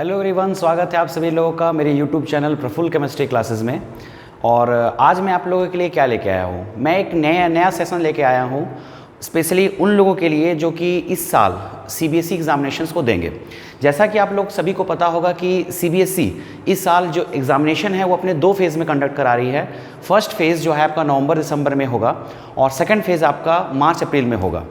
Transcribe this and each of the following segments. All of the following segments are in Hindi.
हेलो एवरीवन, स्वागत है आप सभी लोगों का मेरे YouTube channel Prafull chemistry classes में। और आज मैं आप लोगों के लिए क्या लेके आया हूँ, मैं एक नया सेशन लेके आया हूँ स्पेशली उन लोगों के लिए जो कि इस साल सीबीएसई एग्जामिनेशंस को देंगे। जैसा कि आप लोग सभी को पता होगा कि सीबीएसई इस साल जो एग्जामिनेशन है वो अपने 2 फेज़ में कंडक्ट करा रही है। फर्स्ट फेज़ जो है आपका नवंबर दिसंबर में होगा और सेकंड फेज़ आपका मार्च अप्रैल में होगा।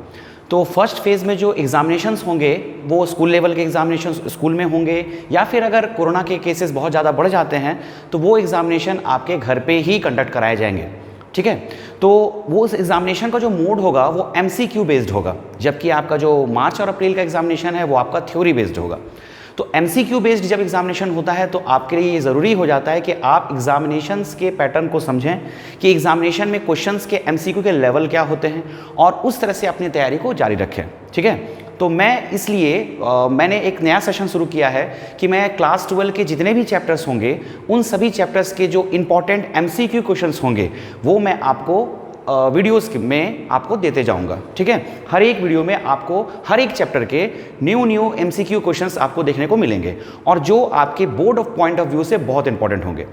तो फर्स्ट फेज़ में जो एग्जामिनेशंस होंगे वो स्कूल लेवल के एग्जामिनेशंस स्कूल में होंगे, या फिर अगर कोरोना के केसेस बहुत ज़्यादा बढ़ जाते हैं तो वो एग्जामिनेशन आपके घर पे ही कंडक्ट कराए जाएंगे। ठीक है, तो वो उस एग्जामिनेशन का जो मोड होगा वो एमसीक्यू बेस्ड होगा, जबकि आपका जो मार्च और अप्रैल का एग्जामिनेशन है वो आपका थ्योरी बेस्ड होगा। तो एमसीक्यू बेस्ड जब एग्जामिनेशन होता है तो आपके लिए ये ज़रूरी हो जाता है कि आप एग्जामिनेशंस के पैटर्न को समझें कि एग्जामिनेशन में क्वेश्चंस के एमसीक्यू के लेवल क्या होते हैं और उस तरह से अपनी तैयारी को जारी रखें। ठीक है, तो मैं इसलिए मैंने एक नया सेशन शुरू किया है कि मैं क्लास 12 के जितने भी चैप्टर्स होंगे उन सभी चैप्टर्स के जो इंपॉर्टेंट एमसीक्यू क्वेश्चंस होंगे वो मैं आपको वीडियोस में आपको देते जाऊंगा। ठीक है, हर एक वीडियो में आपको हर एक चैप्टर के न्यू एमसीक्यू क्वेश्चंस आपको देखने को मिलेंगे और जो आपके board of point of view से बहुत इंपॉर्टेंट होंगे।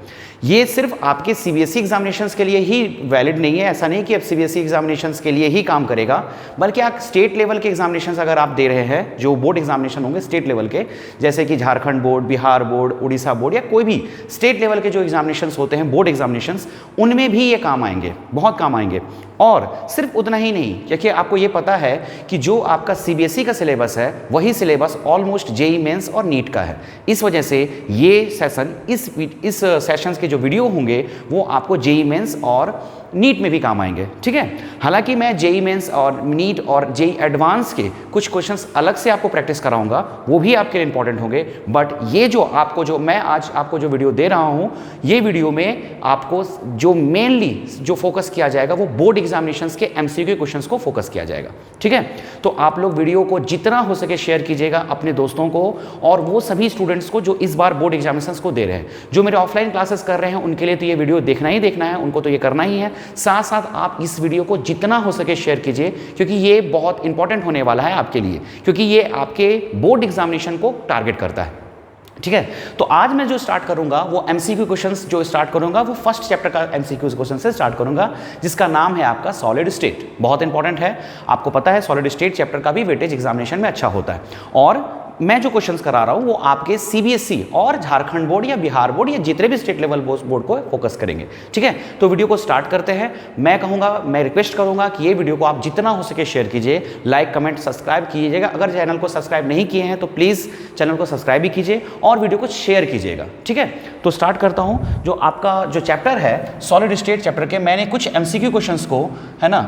ये सिर्फ आपके सीबीएसई एग्जामिनेशंस के लिए ही वैलिड नहीं है, ऐसा नहीं कि अब सीबीएसई एग्जामिनेशंस के लिए ही काम करेगा, बल्कि आप स्टेट लेवल के एग्जामिनेशंस अगर आप दे रहे हैं, जो बोर्ड एग्जामिनेशन होंगे स्टेट लेवल के, जैसे कि Jharkhand board, Bihar board, Orissa board या कोई भी स्टेट लेवल के जो एग्जामिनेशंस होते हैं बोर्ड एग्जामिनेशंस, उनमें भी ये काम आएंगे, बहुत काम आएंगे। और सिर्फ उतना ही नहीं, क्योंकि आपको ये पता है कि जो आपका सीबीएसई का सिलेबस है वही सिलेबस ऑलमोस्ट जेईई मेंस और नीट का है। इस वजह से ये सेशन इस सेशंस के जो वीडियो होंगे वो आपको जेईई मेंस और नीट में भी काम आएंगे। ठीक है, हालांकि मैं जेईई मेंस और नीट और जेईई एडवांस के कुछ क्वेश्चंस अलग से आपको प्रैक्टिस कराऊंगा, वो भी आपके लिए इंपॉर्टेंट होंगे। बट ये जो मैं आज आपको जो वीडियो दे रहा हूं, ये वीडियो में आपको जो मेनली जो फोकस किया जाएगा वो बोर्ड एग्जामिनेशंस के एमसीक्यू क्वेश्चंस को फोकस किया जाएगा। ठीक है, तो आप लोग वीडियो को जितना हो सके शेयर कीजिएगा अपने दोस्तों को और वो सभी स्टूडेंट्स को जो इस बार बोर्ड एग्जामिनेशंस को दे रहे हैं। जो मेरे ऑफलाइन क्लासेस कर रहे हैं उनके लिए तो ये वीडियो देखना ही देखना है, उनको तो ये करना ही है। साथ साथ आप इस वीडियो को जितना हो सके शेयर कीजिए, क्योंकि ये बहुत इंपॉर्टेंट होने वाला है आपके लिए, क्योंकि ये आपके बोर्ड एग्जामिनेशन को टारगेट करता है। ठीक है, तो आज मैं जो स्टार्ट करूंगा वो एमसीक्यू क्वेश्चंस जो स्टार्ट करूंगा वो फर्स्ट चैप्टर का एमसीक्यू क्वेश्चन से स्टार्ट करूंगा, जिसका नाम है आपका सॉलिड स्टेट। बहुत इंपॉर्टेंट है, आपको पता है सॉलिड स्टेट चैप्टर का भी वेटेज एग्जामिनेशन में अच्छा होता है। और मैं जो क्वेश्चंस करा रहा हूं वो आपके सीबीएसई और झारखंड बोर्ड या बिहार बोर्ड या जितने भी स्टेट लेवल बोर्ड को फोकस करेंगे। ठीक है, तो वीडियो को स्टार्ट करते हैं। मैं रिक्वेस्ट करूंगा कि ये वीडियो को आप जितना हो सके शेयर कीजिए, लाइक कमेंट सब्सक्राइब कीजिएगा। अगर चैनल को सब्सक्राइब नहीं किए हैं तो प्लीज़ चैनल को सब्सक्राइब भी कीजिए और वीडियो को शेयर कीजिएगा। ठीक है, तो स्टार्ट करता हूँ। जो आपका जो चैप्टर है सॉलिड स्टेट चैप्टर के, मैंने कुछ एमसीक्यू क्वेश्चंस को है ना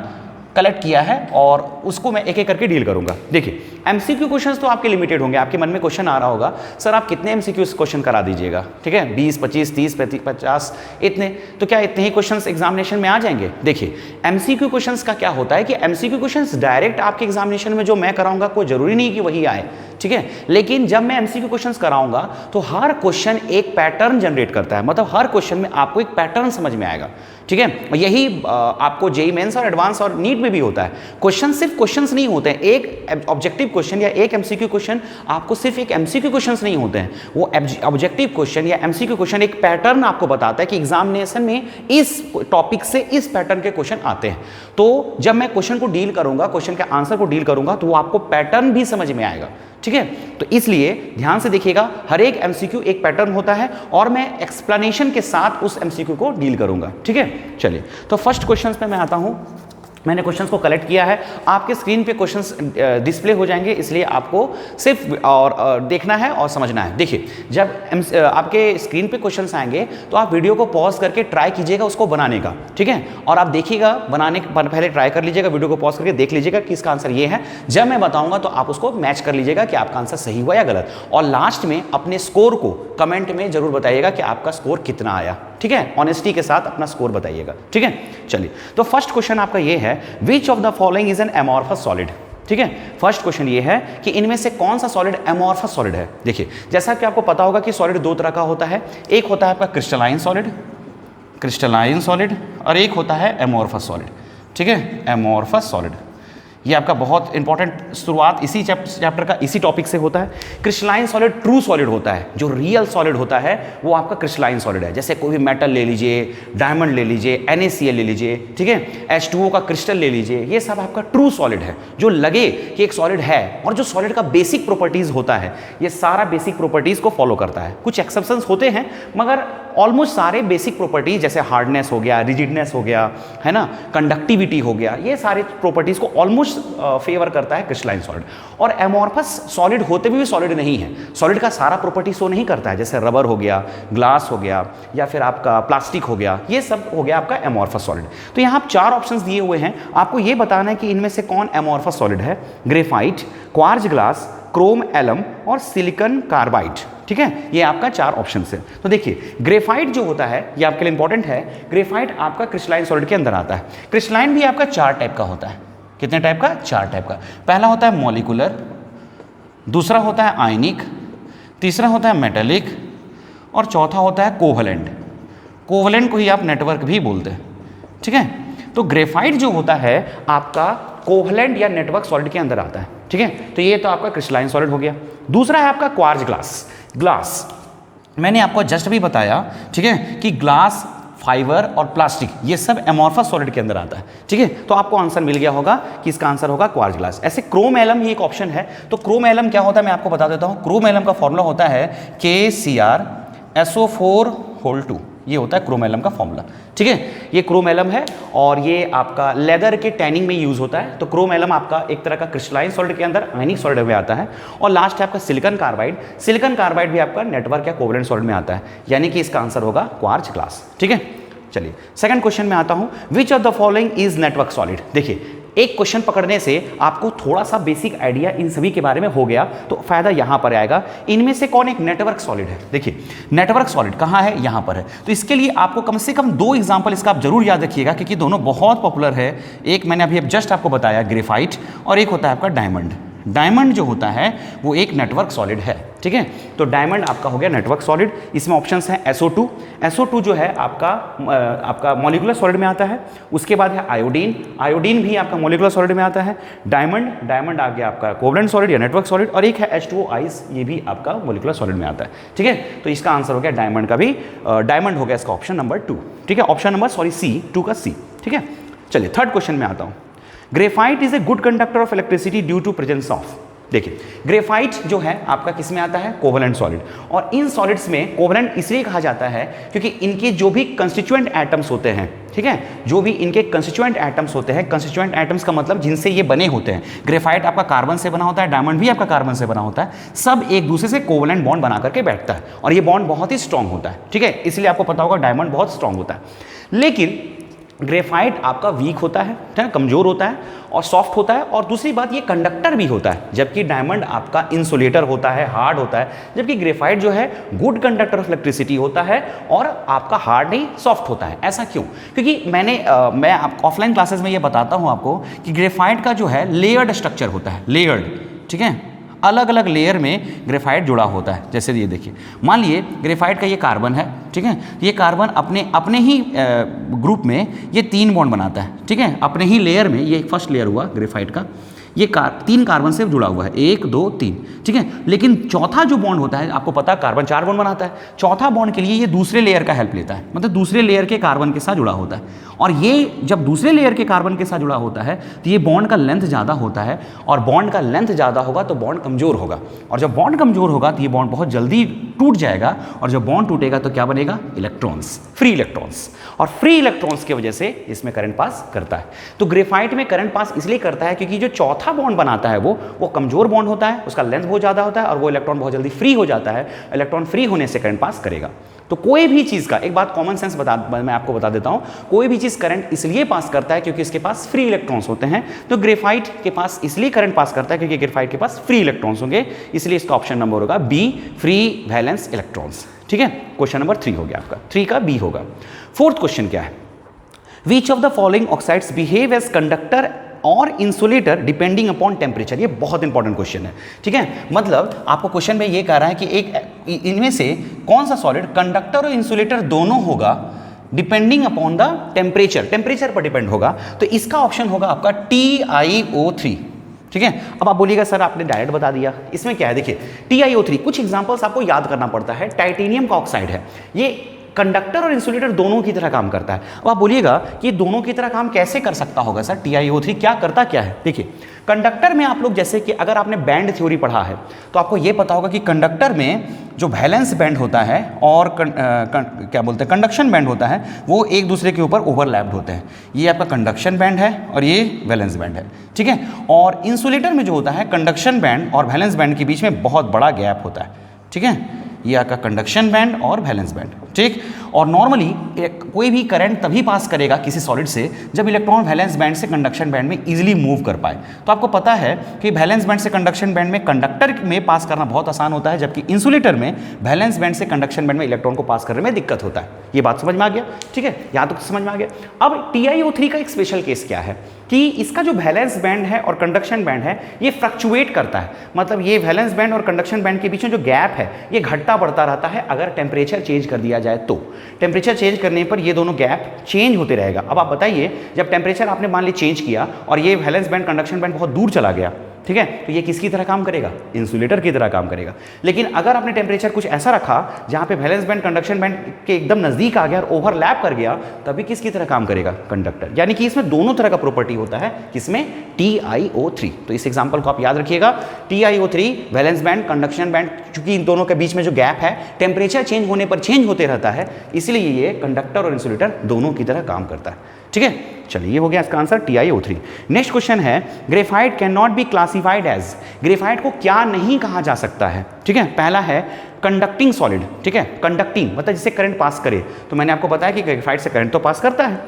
कलेक्ट किया है और उसको मैं एक एक करके डील करूंगा। देखिए, एमसीक्यू क्वेश्चंस तो आपके लिमिटेड होंगे। आपके मन में क्वेश्चन आ रहा होगा, सर आप कितने एमसीक्यू क्वेश्चन करा दीजिएगा? ठीक है, 20, 25, 30, 50, इतने, तो क्या इतने ही क्वेश्चंस एग्जामिनेशन में आ जाएंगे? देखिए, एमसीक्यू क्वेश्चंस का क्या होता है कि एमसीक्यू क्वेश्चंस डायरेक्ट आपके एग्जामिनेशन में जो मैं कराऊंगा कोई जरूरी नहीं कि वही आए। ठीक है, लेकिन जब मैं एमसीक्यू क्वेश्चंस कराऊंगा तो हर क्वेश्चन एक पैटर्न जनरेट करता है, मतलब हर क्वेश्चन में आपको एक पैटर्न समझ में आएगा। ठीक है, यही आपको जेईई मेंस और एडवांस और नीट में भी होता है। क्वेश्चन सिर्फ क्वेश्चंस नहीं होते हैं, एक ऑब्जेक्टिव क्वेश्चन या एक एमसीक्यू क्वेश्चन आपको सिर्फ एक एमसीक्यू क्वेश्चंस नहीं होते हैं, वो ऑब्जेक्टिव क्वेश्चन या एमसीक्यू क्वेश्चन एक पैटर्न आपको बताता है कि एग्जामिनेशन में इस टॉपिक से इस पैटर्न के क्वेश्चन आते हैं। तो जब मैं क्वेश्चन को डील करूंगा, क्वेश्चन के आंसर को डील करूंगा तो वो आपको पैटर्न भी समझ में आएगा। ठीक है, तो इसलिए ध्यान से देखिएगा, हर एक एमसीक्यू एक पैटर्न होता है और मैं एक्सप्लेनेशन के साथ उस एमसीक्यू को डील करूंगा। ठीक है, चलिए तो फर्स्ट क्वेश्चंस पे मैं आता हूं। मैंने क्वेश्चंस को कलेक्ट किया है, आपके स्क्रीन पे क्वेश्चंस डिस्प्ले हो जाएंगे, इसलिए आपको सिर्फ और देखना है और समझना है। देखिए, जब आपके स्क्रीन पे क्वेश्चंस आएंगे तो आप वीडियो को पॉज करके ट्राई कीजिएगा उसको बनाने का। ठीक है, और आप देखिएगा बनाने पहले ट्राई कर लीजिएगा, वीडियो को पॉज करके देख लीजिएगा कि इसका आंसर ये है। जब मैं बताऊंगा तो आप उसको मैच कर लीजिएगा कि आपका आंसर सही हुआ या गलत, और लास्ट में अपने स्कोर को कमेंट में जरूर बताइएगा कि आपका स्कोर कितना आया। ठीक है, ऑनेस्टी के साथ अपना स्कोर बताइएगा। ठीक है, चलिए तो फर्स्ट क्वेश्चन आपका ये है, which of the following is an amorphous solid. ठीक है, फर्स्ट क्वेश्चन ये है कि इनमें से कौन सा सॉलिड एमॉर्फस सॉलिड है। देखिए, जैसा कि आपको पता होगा कि सॉलिड दो तरह का होता है, एक होता है आपका क्रिस्टलाइन सॉलिड और एक होता है एमॉर्फस सॉलिड। ठीक है, एमॉर्फस सॉलिड, ये आपका बहुत इंपॉर्टेंट शुरुआत इसी चैप्टर का इसी टॉपिक से होता है। क्रिस्टलाइन सॉलिड ट्रू सॉलिड होता है, जो रियल सॉलिड होता है वो आपका क्रिस्टलाइन सॉलिड है। जैसे कोई भी मेटल ले लीजिए, डायमंड ले लीजिए, NaCl ले लीजिए, ठीक है, H2O का क्रिस्टल ले लीजिए, ये सब आपका ट्रू सॉलिड है, जो लगे कि एक सॉलिड है। और जो सॉलिड का बेसिक प्रॉपर्टीज होता है ये सारा बेसिक प्रॉपर्टीज को फॉलो करता है। कुछ एक्सेप्शंस होते हैं मगर ऑलमोस्ट सारे बेसिक प्रॉपर्टीज जैसे हार्डनेस हो गया, रिजिडनेस हो गया, है ना, कंडक्टिविटी हो गया, ये सारे प्रॉपर्टीज को ऑलमोस्ट फेवर करता है क्रिस्टलाइन सॉलिड। और एमॉर्फस सॉलिड होते भी सॉलिड नहीं है, सॉलिड का सारा प्रॉपर्टी शो नहीं करता है, जैसे रबर हो गया, ग्लास हो गया, या फिर आपका प्लास्टिक हो गया, ये सब हो गया आपका एमॉर्फस सॉलिड। तो यहाँ आप 4 ऑप्शंस दिए हुए हैं, आपको ये बताना है कि इनमें से कौन एमॉर्फस सॉलिड है। Graphite, quartz glass, chrome alum और सिलिकॉन कार्बाइड, ठीक है, ये आपका 4 ऑप्शन है। तो देखिए ग्रेफाइट जो होता है ये आपके लिए इंपॉर्टेंट है। ग्रेफाइट आपका क्रिस्टलाइन सॉलिड के अंदर आता है। क्रिस्टलाइन भी आपका 4 टाइप का होता है। कितने टाइप का? 4 टाइप का। पहला होता है मॉलिक्यूलर, दूसरा होता है आयनिक, तीसरा होता है मेटेलिक और चौथा होता है कोवलेंट। कोवलेंट को ही आप नेटवर्क भी बोलते हैं, ठीक है। तो ग्रेफाइट जो होता है आपका कोवलेंट या नेटवर्क सॉलिड के अंदर आता है, ठीक है। तो ये तो आपका क्रिस्टलाइन सॉलिड हो गया। दूसरा है आपका क्वार्ज ग्लास। मैंने आपको जस्ट भी बताया, ठीक है, कि ग्लास, फाइबर और प्लास्टिक ये सब एमॉर्फस सॉलिड के अंदर आता है, ठीक है। तो आपको आंसर मिल गया होगा कि इसका आंसर होगा क्वार्ज ग्लास। ऐसे क्रोम एलम ही एक ऑप्शन है। तो क्रोम एलम क्या होता है मैं आपको बता देता हूं। क्रोम एलम का फॉर्मूला होता है KCrSO4(2). ये होता है क्रोम एलम का फॉर्मूला, ठीक है। ये क्रोम एलम है और ये आपका लेदर के टैनिंग में यूज होता है। तो क्रोम एलम आपका एक तरह का क्रिस्टलाइन सॉलिड के अंदर आयनिक सॉलिड में आता है। और लास्ट है आपका सिलिकॉन कार्बाइड। सिलिकॉन कार्बाइड भी आपका नेटवर्क या कोवलेंट सॉलिड में आता है, यानी कि इसका आंसर होगा क्वार्ज ग्लास, ठीक है। चलिए सेकंड क्वेश्चन में आता हूं। विच of the following is network solid. देखिए एक क्वेश्चन पकड़ने से आपको थोड़ा सा बेसिक आइडिया इन सभी के बारे में हो गया, तो फायदा यहां पर आएगा। इनमें से कौन एक नेटवर्क सॉलिड है? देखिए नेटवर्क सॉलिड कहां है? यहां पर है। तो इसके लिए आपको कम से कम 2 एग्जांपल इसका आप जरूर याद रखिएगा, क्योंकि दोनों बहुत पॉपुलर है। एक मैंने अभी जस्ट आपको बताया ग्रेफाइट, और एक होता है आपका डायमंड। डायमंड जो होता है वो एक नेटवर्क सॉलिड है, ठीक है। तो डायमंड आपका हो गया नेटवर्क सॉलिड। इसमें ऑप्शंस हैं SO2। SO2 जो है आपका मॉलिक्यूलर सॉलिड में आता है। उसके बाद है आयोडीन। आयोडीन भी आपका मॉलिक्यूलर सॉलिड में आता है। डायमंड आ गया आपका कोवलेंट सॉलिड या नेटवर्क सॉलिड। और एक है H2O आइस, ये भी आपका मॉलिक्यूलर सॉलिड में आता है, ठीक है। तो इसका आंसर हो गया डायमंड का भी, डायमंड हो गया इसका ऑप्शन नंबर 2, ठीक है। ऑप्शन नंबर C2 का C, ठीक है। चलिए थर्ड क्वेश्चन में आता हूँ। Graphite is a good conductor of electricity due to presence of. देखिए ग्रेफाइट जो है आपका किस में आता है? Covalent solid. और इन सॉलिड्स में कोवलेंट इसलिए कहा जाता है क्योंकि इनके जो भी कंस्टिट्यूएंट एटम्स होते हैं, ठीक है, जो भी इनके कंस्टिट्यूएंट एटम्स होते हैं, कंस्टिट्यूएंट एटम्स का मतलब जिनसे ये बने होते हैं। ग्रेफाइट आपका कार्बन से बना होता है, डायमंड भी आपका कार्बन से बना होता है। सब एक दूसरे से कोवलेंट बॉन्ड बना करके बैठता है और ये बॉन्ड बहुत ही स्ट्रांग होता है, ठीक है। इसलिए आपको पता होगा डायमंड बहुत स्ट्रांग होता है। लेकिन ग्रेफाइट आपका वीक होता है, कमजोर होता है और सॉफ्ट होता है। और दूसरी बात ये कंडक्टर भी होता है, जबकि डायमंड आपका इंसुलेटर होता है, हार्ड होता है। जबकि ग्रेफाइट जो है गुड कंडक्टर ऑफ इलेक्ट्रिसिटी होता है और आपका हार्ड नहीं, सॉफ्ट होता है। ऐसा क्यों? क्योंकि मैं आप ऑफलाइन क्लासेस में ये बताता हूँ आपको कि ग्रेफाइट का जो है लेयर्ड स्ट्रक्चर होता है, लेयर्ड, ठीक है। अलग अलग लेयर में ग्रेफाइट जुड़ा होता है। जैसे ये देखिए, मान लिए ग्रेफाइट का ये कार्बन है, ठीक है। ये कार्बन अपने ही ग्रुप में ये 3 बॉन्ड बनाता है, ठीक है। अपने ही लेयर में, ये फर्स्ट लेयर हुआ ग्रेफाइट का, ये 3 कार्बन से जुड़ा हुआ है, 1 2 3, ठीक है। लेकिन चौथा जो बॉन्ड होता है, आपको पता है कार्बन 4 बॉन्ड बनाता है। चौथा बॉन्ड के लिए ये दूसरे लेयर का हेल्प लेता है, मतलब दूसरे लेयर के कार्बन के साथ जुड़ा होता है। और ये जब दूसरे लेयर के कार्बन के साथ जुड़ा होता है तो ये बॉन्ड का लेंथ ज़्यादा होता है, और बॉन्ड का लेंथ ज़्यादा होगा तो बॉन्ड कमजोर होगा, और जब बॉन्ड कमजोर होगा तो ये बॉन्ड बहुत जल्दी टूट जाएगा, और जब बॉन्ड टूटेगा तो क्या बनेगा? Electrons, free electrons. और फ्री इलेक्ट्रॉन्स की वजह से इसमें करंट पास करता है। तो ग्रेफाइट में करंट पास इसलिए करता है क्योंकि जो चौथा बॉन्ड बनाता है वो कमजोर बॉन्ड होता है, उसका लेंथ बहुत ज़्यादा होता है, और वो इलेक्ट्रॉन बहुत जल्दी फ्री हो जाता है। इलेक्ट्रॉन फ्री होने से करंट पास करेगा। तो कोई भी चीज़ का एक बात कॉमन सेंस मैं आपको बता देता हूं, कोई भी चीज़ करंट इसलिए पास करता है क्योंकि इसके पास फ्री इलेक्ट्रॉन्स होते हैं। तो ग्रेफाइट के पास इसलिए करंट पास करता है क्योंकि ग्रेफाइट के पास फ्री इलेक्ट्रॉन्स होंगे, इसलिए इसका ऑप्शन नंबर होगा B, फ्री वैलेंस इलेक्ट्रॉन्स, ठीक है। क्वेश्चन नंबर 3 हो गया आपका, 3 का B होगा। फोर्थ क्वेश्चन क्या है? Which of the following oxides behave as conductor और इंसुलेटर डिपेंडिंग अपॉन टेम्परेचर। ये बहुत इंपॉर्टेंट क्वेश्चन है, ठीक है। मतलब आपको क्वेश्चन में ये कह रहा है कि एक इनमें से कौन सा सॉलिड कंडक्टर और इंसुलेटर दोनों होगा depending upon the temperature, temperature पर डिपेंड होगा, तो इसका ऑप्शन होगा आपका TiO3। ठीक है, अब आप बोलिएगा सर आपने डायरेक्ट बता दिया, इसमें क्या है, देखिए TiO3 कुछ एग्जांपल्स आपको याद करना पड़ता है। टाइटेनियम का ऑक्साइड है, ये कंडक्टर और इंसुलेटर दोनों की तरह काम करता है। अब आप बोलिएगा कि दोनों की तरह काम कैसे कर सकता होगा सर, TiO3 क्या करता क्या है। देखिए कंडक्टर में आप लोग जैसे कि अगर आपने बैंड थ्योरी पढ़ा है तो आपको यह पता होगा कि कंडक्टर में जो वैलेंस बैंड होता है और क्या बोलते हैं कंडक्शन बैंड होता है, वो एक दूसरे के ऊपर ओवरलैप्ड होते हैं। ये आपका कंडक्शन बैंड है और ये वैलेंस बैंड है। ठीक है, और इंसुलेटर में जो होता है कंडक्शन बैंड और वैलेंस बैंड के बीच में बहुत बड़ा गैप होता है। ठीक है, ये आपका कंडक्शन बैंड और वैलेंस बैंड। ठीक, और नॉर्मली कोई भी करंट तभी पास करेगा किसी सॉलिड से जब इलेक्ट्रॉन वैलेंस बैंड से कंडक्शन बैंड में इजीली मूव कर पाए। तो आपको पता है कि वैलेंस बैंड से कंडक्शन बैंड में कंडक्टर में पास करना बहुत आसान होता है, जबकि इंसुलेटर में वैलेंस बैंड से कंडक्शन बैंड में इलेक्ट्रॉन को पास करने में दिक्कत होता है। ये बात समझ में आ गया। ठीक है, यहाँ तक तो समझ में आ गया। अब TiO3 का एक स्पेशल केस क्या है कि इसका जो वैलेंस बैंड है और कंडक्शन बैंड है ये फ्लक्चुएट करता है, मतलब ये वैलेंस बैंड और कंडक्शन बैंड के बीच में जो गैप है ये घटता बढ़ता रहता है अगर टेम्परेचर चेंज कर दिया जाए तो। टेम्परेचर चेंज करने पर ये दोनों गैप चेंज होते रहेगा। अब आप बताइए जब टेम्परेचर आपने मान ली चेंज किया और ये वैलेंस बैंड कंडक्शन बैंड बहुत दूर चला गया, ठीक है, तो ये किसकी तरह काम करेगा, इंसुलेटर की तरह काम करेगा। लेकिन अगर आपने टेम्परेचर कुछ ऐसा रखा जहां पे वैलेंस बैंड कंडक्शन बैंड के एकदम नजदीक आ गया और ओवरलैप कर गया, तभी किसकी तरह काम करेगा, कंडक्टर। यानी कि इसमें दोनों तरह का प्रॉपर्टी होता है, किसमें, TiO3। तो इस एग्जांपल को आप याद रखिएगा, TiO3 valence band conduction band, चूंकि इन दोनों के बीच में जो गैप है टेम्परेचर चेंज होने पर चेंज होते रहता है, इसलिए ये कंडक्टर और इंसुलेटर दोनों की तरह काम करता है। ठीक है, चलिए ये हो गया इसका आंसर TiO3। नेक्स्ट क्वेश्चन है, graphite can not be classified as, graphite को क्या नहीं कहा जा सकता है। ठीक है, पहला है कंडक्टिंग सॉलिड। ठीक है, कंडक्टिंग मतलब जिससे करंट पास करे, तो मैंने आपको बताया कि ग्रेफाइट से करंट तो पास करता है।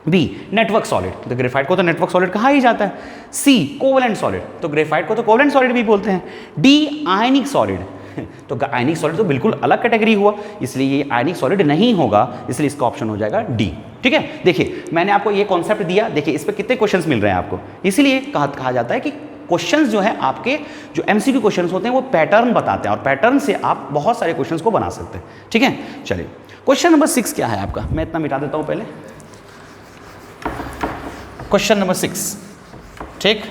बी नेटवर्क सॉलिड, तो ग्रेफाइट को तो नेटवर्क सॉलिड कहा ही जाता है। सी कोवलेंट सॉलिड, तो ग्रेफाइट को तो कोवलेंट सॉलिड भी बोलते हैं। डी आयनिक सॉलिड, तो आयनिक सॉलिड तो बिल्कुल अलग कैटेगरी हुआ, इसलिए ये आयनिक सॉलिड नहीं होगा, इसलिए इसका ऑप्शन हो जाएगा डी। ठीक है, देखिए मैंने आपको ये कॉन्सेप्ट दिया, देखिए इस पर कितने क्वेश्चंस मिल रहे हैं आपको, इसीलिए कहा जाता है कि क्वेश्चंस जो है आपके जो MCQ क्वेश्चंस होते हैं वो पैटर्न बताते हैं और पैटर्न से आप बहुत सारे क्वेश्चंस को बना सकते हैं। ठीक है, चलिए क्वेश्चन नंबर 6 क्या है आपका, मैं इतना मिटा देता हूं पहले। क्वेश्चन नंबर 6, ठीक,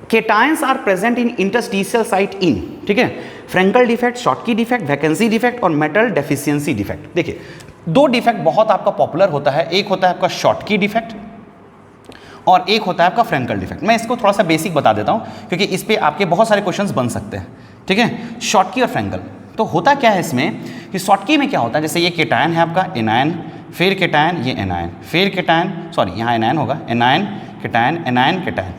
cations are present in interstitial site in, ठीक है, Frenkel defect, Schottky defect, vacancy defect और मेटल डेफिशिएंसी डिफेक्ट। देखिए दो डिफेक्ट बहुत आपका पॉपुलर होता है, एक होता है आपका शॉटकी डिफेक्ट और एक होता है आपका फ्रेंकल डिफेक्ट। मैं इसको थोड़ा सा बेसिक बता देता हूं क्योंकि इस पे आपके बहुत सारे क्वेश्चंस बन सकते हैं। ठीक है, शॉटकी और फ्रेंकल, तो होता क्या है इसमें कि शॉटकी में क्या होता है, जैसे ये केटायन है आपका एनायन, फिर केटायन, ये एनायन, फिर केटायन, सॉरी यहाँ एनायन होगा, anion cation anion cation,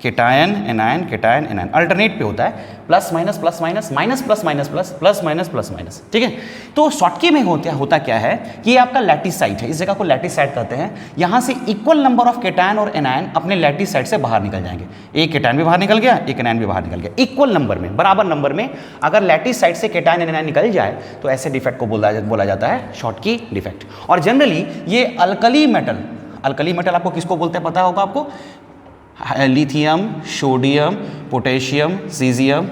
cation anion cation anion, alternate पे होता है, plus minus plus minus minus plus minus plus plus minus plus minus. ठीक है, तो शॉटकी में होता क्या है कि ये आपका लैटिस साइट है, इस जगह को लैटिस साइट कहते हैं। यहाँ से इक्वल नंबर ऑफ केटायन और एनायन अपने लैटिस साइट से बाहर निकल जाएंगे, एक केटायन भी बाहर निकल गया, एक एनायन भी बाहर निकल गया, इक्वल नंबर में, बराबर नंबर में अगर लैटिस साइट से केटायन एनायन निकल जाए तो ऐसे डिफेक्ट को बोला जाता है शॉटकी डिफेक्ट। और जनरली ये अल्कली मेटल आपको किसको बोलते हैं पता होगा आपको, lithium, sodium, potassium, caesium,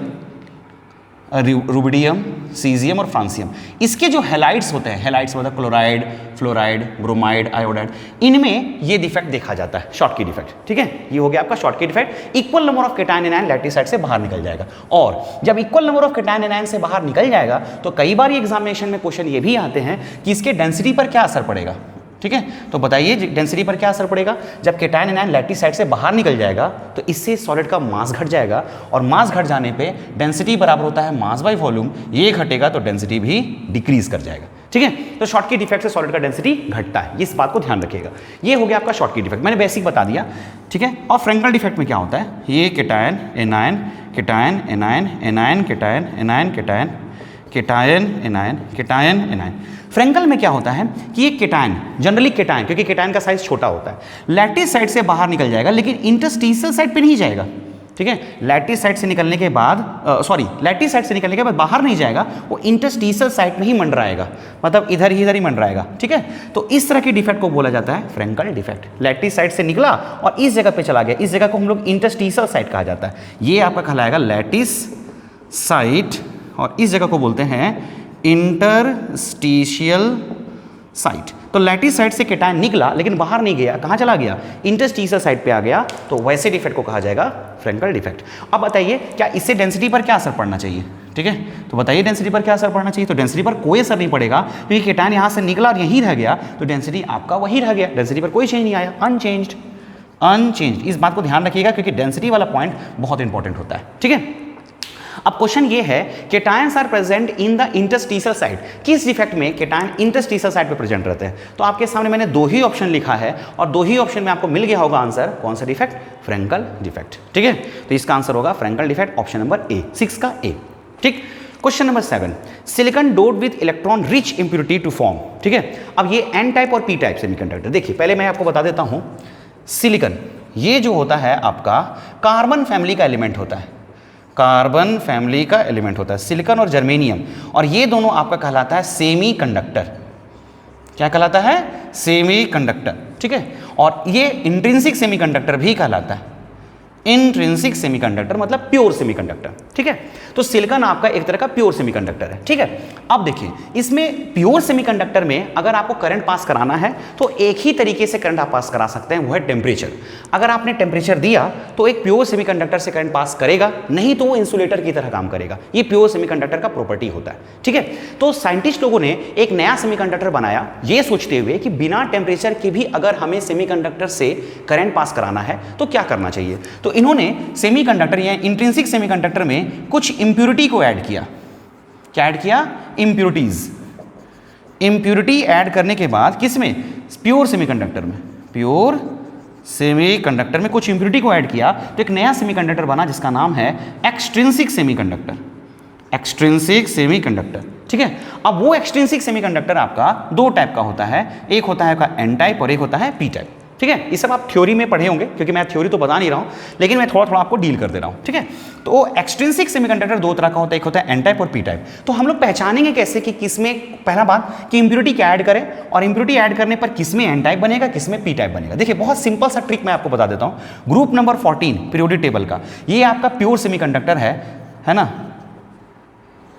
rubidium, caesium और फ्रांसियम, इसके जो हैलाइड्स होते हैं, हैलाइड्स मतलब क्लोराइड, फ्लोराइड, ब्रोमाइड, आयोडाइड, इनमें ये डिफेक्ट देखा जाता है, शॉटकी डिफेक्ट। ठीक है, ये हो गया आपका Schottky defect. Equal number of cation anion lattice site से बाहर निकल जाएगा, और जब equal number of cation anion से बाहर निकल जाएगा तो कई बार ये एग्जामिनेशन में क्वेश्चन ये भी आते हैं कि इसके डेंसिटी पर क्या असर पड़ेगा। ठीक है, तो बताइए डेंसिटी पर क्या असर पड़ेगा, जब केटायन एनायन लैटिस साइट से बाहर निकल जाएगा तो इससे सॉलिड का मास घट जाएगा, और मास घट जाने पे डेंसिटी बराबर होता है मास बाय वॉल्यूम, ये घटेगा तो डेंसिटी भी डिक्रीज कर जाएगा। ठीक है, तो शॉटकी डिफेक्ट से सॉलिड का डेंसिटी घटता है, इस बात को ध्यान रखिएगा। ये हो गया आपका शॉटकी डिफेक्ट, मैंने बेसिक बता दिया। ठीक है, और फ्रेंकल डिफेक्ट में क्या होता है, ये cation anion cation anion anion cation anion cation cation anion cation anion. Frenkel में क्या होता है कि ये केटायन, जनरली केटायन, क्योंकि केटायन का साइज छोटा होता है, लैटिस साइट से बाहर निकल जाएगा लेकिन इंटरस्टिशियल साइट पे नहीं जाएगा। ठीक है, लैटिस साइट से निकलने के बाद लैटिस साइट से निकलने के बाद बाहर नहीं जाएगा, वो इंटरस्टिशियल साइट में ही मंडराएगा, मतलब इधर ही मंडराएगा। ठीक है, तो इस तरह के डिफेक्ट को बोला जाता है फ्रेंकल डिफेक्ट। लैटिस साइट से निकला और इस जगह पे चला गया, इस जगह को हम लोग इंटरस्टिशियल साइट कहा जाता है। ये आपका कहलाएगा लैटिस साइट, और इस जगह को बोलते हैं इंटरस्टिशियल साइट। तो लैटिस साइट से केटायन निकला लेकिन बाहर नहीं गया, कहाँ चला गया? इंटरस्टिशियल साइट पे आ गया, तो वैसे डिफेक्ट को कहा जाएगा फ्रेंकल डिफेक्ट। अब बताइए क्या इससे डेंसिटी पर क्या असर पड़ना चाहिए? ठीक है, तो बताइए डेंसिटी पर क्या असर पड़ना चाहिए? तो डेंसिटी पर कोई असर नहीं पड़ेगा क्योंकि केटायन यहाँ से निकला और यहीं रह गया, तो डेंसिटी आपका वही रह गया, डेंसिटी पर कोई चेंज नहीं आया, अनचेंज्ड। इस बात को ध्यान रखिएगा क्योंकि डेंसिटी वाला पॉइंट बहुत इंपॉर्टेंट होता है। ठीक है, अब क्वेश्चन ये है cations are present in the interstitial site, किस डिफेक्ट में केटायन इंटरस्टिशियल साइट पे प्रेजेंट रहते हैं? तो आपके सामने मैंने दो ही ऑप्शन लिखा है और दो ही ऑप्शन में आपको मिल गया होगा आंसर, कौन सा डिफेक्ट? Frenkel defect. ठीक है, तो इसका आंसर होगा Frenkel defect, option number A, 6 का ए। ठीक, question number 7, silicon doped with electron rich impurity to form. ठीक है, अब ये एन टाइप और पी टाइप सेमीकंडक्टर, देखिए पहले मैं आपको बता देता हूं, सिलिकॉन ये जो होता है आपका कार्बन फैमिली का एलिमेंट होता है, कार्बन फैमिली का एलिमेंट होता है, सिलिकॉन और जर्मेनियम, और ये दोनों आपका कहलाता है सेमी कंडक्टर। क्या कहलाता है? Semi conductor. ठीक है, और ये इंट्रिंसिक सेमी कंडक्टर भी कहलाता है, इंट्रिंसिक सेमीकंडक्टर मतलब प्योर सेमीकंडक्टर। ठीक है, तो सिलिकॉन आपका एक तरह का प्योर सेमीकंडक्टर है। ठीक है, अब देखिए इसमें प्योर सेमीकंडक्टर में अगर आपको करंट पास कराना है तो एक ही तरीके से करंट आप पास करा सकते हैं, वो है टेम्परेचर। अगर आपने टेम्परेचर दिया तो एक प्योर सेमीकंडक्टर से करंट पास करेगा, नहीं तो वो इंसुलेटर की तरह काम करेगा। ये प्योर सेमीकंडक्टर का प्रॉपर्टी होता है। ठीक है, तो साइंटिस्ट लोगों ने एक नया सेमीकंडक्टर बनाया ये सोचते हुए कि बिना टेम्परेचर के भी अगर हमें सेमीकंडक्टर से करंट पास कराना है तो क्या करना चाहिए। तो इन्होंने सेमीकंडक्टर या इंट्रिंसिक सेमीकंडक्टर में कुछ इंप्योरिटी को ऐड किया। क्या ऐड किया? इंप्योरिटीज। इंप्योरिटी ऐड करने के बाद किसमें? प्योर सेमीकंडक्टर में, प्योर सेमीकंडक्टर में कुछ इंप्योरिटी को ऐड किया तो एक नया सेमीकंडक्टर बना जिसका नाम है एक्सट्रिंसिक सेमीकंडक्टर। Extrinsic semiconductor. ठीक है, अब वो एक्सट्रिंसिक सेमीकंडक्टर आपका दो टाइप का होता है, एक होता है आपका एन टाइप और एक होता है पी टाइप। ठीक है, ये सब आप थ्योरी में पढ़े होंगे क्योंकि मैं थ्योरी तो बता नहीं रहा हूं, लेकिन मैं थोड़ा थोड़ा आपको डील कर दे रहा हूं। ठीक है, तो एक्सट्रिंसिक सेमीकंडक्टर दो तरह का होता है, एक होता है एन टाइप और पी टाइप। तो हम लोग पहचानेंगे कैसे कि किसमें, पहला बात कि इंप्योरिटी क्या ऐड करें और इंप्योरिटी ऐड करने पर किसमें एन टाइप बनेगा, किसमें पी टाइप बनेगा। देखिए बहुत सिंपल सा ट्रिक मैं आपको बता देता हूं। ग्रुप नंबर 14 पीरियोडिक टेबल का, ये आपका प्योर सेमीकंडक्टर है ना।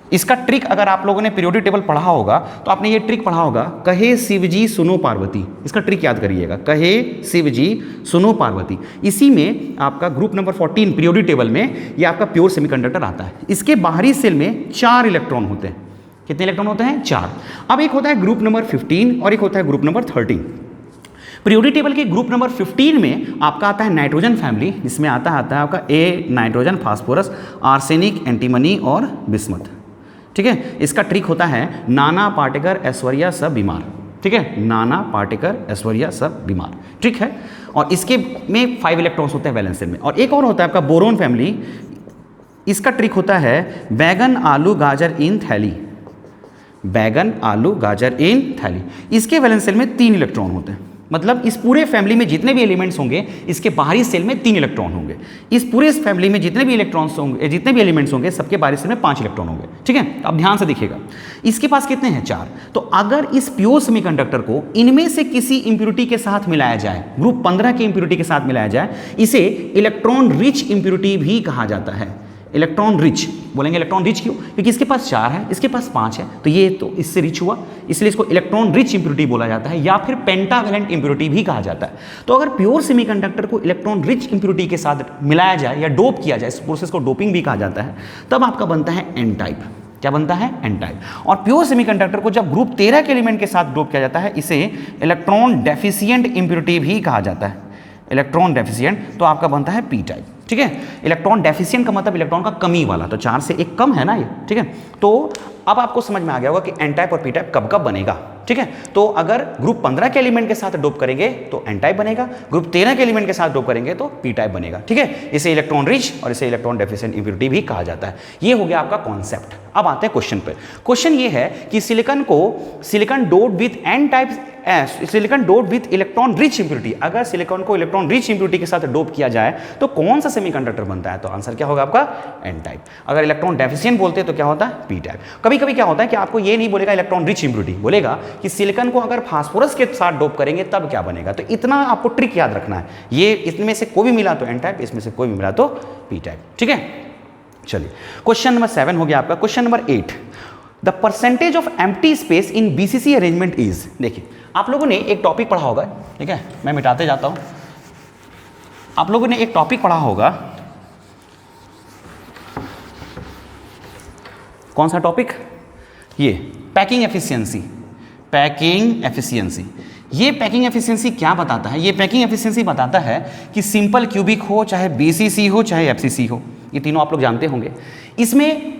इसका ट्रिक अगर आप लोगों ने पीरियोडिक टेबल पढ़ा होगा तो आपने ये ट्रिक पढ़ा होगा, कहे शिवजी सुनो पार्वती। इसका ट्रिक याद करिएगा, कहे शिवजी सुनो पार्वती। इसी में आपका ग्रुप नंबर 14 पीरियोडिक टेबल में ये आपका प्योर सेमीकंडक्टर आता है। इसके बाहरी सेल में 4 इलेक्ट्रॉन होते हैं। कितने इलेक्ट्रॉन होते हैं? 4। अब एक होता है ग्रुप नंबर 15 और एक होता है ग्रुप नंबर 13। पीरियोडिक टेबल के ग्रुप नंबर 15 में आपका आता है नाइट्रोजन फैमिली, जिसमें आता है आपका A nitrogen, phosphorus, arsenic, antimony और बिस्मथ। ठीक है, इसका ट्रिक होता है नाना पाटेकर ऐश्वर्या सब बीमार। ठीक है, नाना पाटेकर ऐश्वर्या सब बीमार, ट्रिक है। और इसके में 5 इलेक्ट्रॉन्स होते हैं वैलेंस शेल में। और एक और होता है आपका बोरोन फैमिली, इसका ट्रिक होता है बैगन आलू गाजर इन थैली, बैगन आलू गाजर इन थैली। इसके वैलेंस शेल में 3 इलेक्ट्रॉन होते हैं, मतलब इस पूरे फैमिली में जितने भी एलिमेंट्स होंगे इसके बाहरी सेल में 3 इलेक्ट्रॉन होंगे। इस पूरे फैमिली में जितने भी इलेक्ट्रॉन्स होंगे, जितने भी एलिमेंट्स होंगे, सबके बाहरी सेल में 5 इलेक्ट्रॉन होंगे। ठीक है, अब ध्यान से देखिएगा, इसके पास कितने हैं? 4। तो अगर इस प्योर सेमीकंडक्टर को इनमें से किसी इंप्योरिटी के साथ मिलाया जाए, ग्रुप 15 की इंप्योरिटी के साथ मिलाया जाए, इसे इलेक्ट्रॉन रिच इंप्योरिटी भी कहा जाता है। इलेक्ट्रॉन रिच बोलेंगे, इलेक्ट्रॉन रिच क्यों? क्योंकि इसके पास 4 है, इसके पास 5 है, तो ये तो इससे रिच हुआ, इसलिए इसको इलेक्ट्रॉन रिच इंप्योरिटी बोला जाता है, या फिर पेंटावेलेंट इंप्योरिटी भी कहा जाता है। तो अगर प्योर सेमीकंडक्टर को इलेक्ट्रॉन रिच इंप्योरिटी के साथ मिलाया जाए या डोप किया जाए, इस प्रोसेस को डोपिंग भी कहा जाता है, तब आपका बनता है एन टाइप। क्या बनता है? N type. और प्योर सेमीकंडक्टर को जब ग्रुप 13 के एलिमेंट के साथ डोप किया जाता है, इसे इलेक्ट्रॉन डेफिशिएंट इंप्योरिटी भी कहा जाता है, इलेक्ट्रॉन डेफिशिएंट, तो आपका बनता है पी टाइप। ठीक है, इलेक्ट्रॉन डेफिशिएंट का मतलब इलेक्ट्रॉन का कमी वाला, तो 4 से 1 कम है ना ये। ठीक है, तो अब आपको समझ में आ गया होगा कि एन टाइप और पी टाइप कब कब बनेगा। ठीक है, तो अगर ग्रुप 15 के एलिमेंट के साथ डोप करेंगे तो एन टाइप बनेगा, ग्रुप 13 के एलिमेंट के साथ डोप करेंगे तो पी टाइप बनेगा। ठीक है, इसे इलेक्ट्रॉन रिच और इसे इलेक्ट्रॉन डेफिशिएंट इंप्योरिटी भी कहा जाता है। ये हो गया आपका कॉन्सेप्ट। अब आते हैं क्वेश्चन पे। क्वेश्चन ये है कि silicon doped with n type, silicon doped with electron rich impurity, अगर सिलिकॉन को इलेक्ट्रॉन रिच इंप्योरिटी के साथ डोप किया जाए तो कौन सा सेमीकंडक्टर बनता है? तो आंसर क्या होगा आपका? N type. अगर इलेक्ट्रॉन डेफिशिएंट बोलते हैं तो क्या होता है? P type. कभी कभी क्या होता है कि आपको ये नहीं बोलेगा इलेक्ट्रॉन रिच इंप्योरिटी, बोलेगा कि सिलिकॉन को अगर फास्फोरस के साथ डोप करेंगे तब क्या बनेगा। तो इतना आपको ट्रिक याद रखना है। ये इसमें से कोई भी मिला तो एन टाइप, इसमें से कोई भी मिला तो पी टाइप। ठीक है, चलिए क्वेश्चन नंबर 7 हो गया आपका। Question number 8, the percentage of empty space in BCC arrangement is. देखिए आप लोगों ने एक टॉपिक पढ़ा होगा, ठीक है, मैं मिटाते जाता हूं। आप लोगों ने एक टॉपिक पढ़ा होगा, कौन सा टॉपिक? ये पैकिंग एफिशिएंसी। पैकिंग एफिशिएंसी, ये पैकिंग एफिशिएंसी क्या बताता है? ये पैकिंग एफिशिएंसी बताता है कि सिंपल क्यूबिक हो, चाहे बीसीसी हो, चाहे एफसीसी हो, ये तीनों आप लोग जानते होंगे। इसमें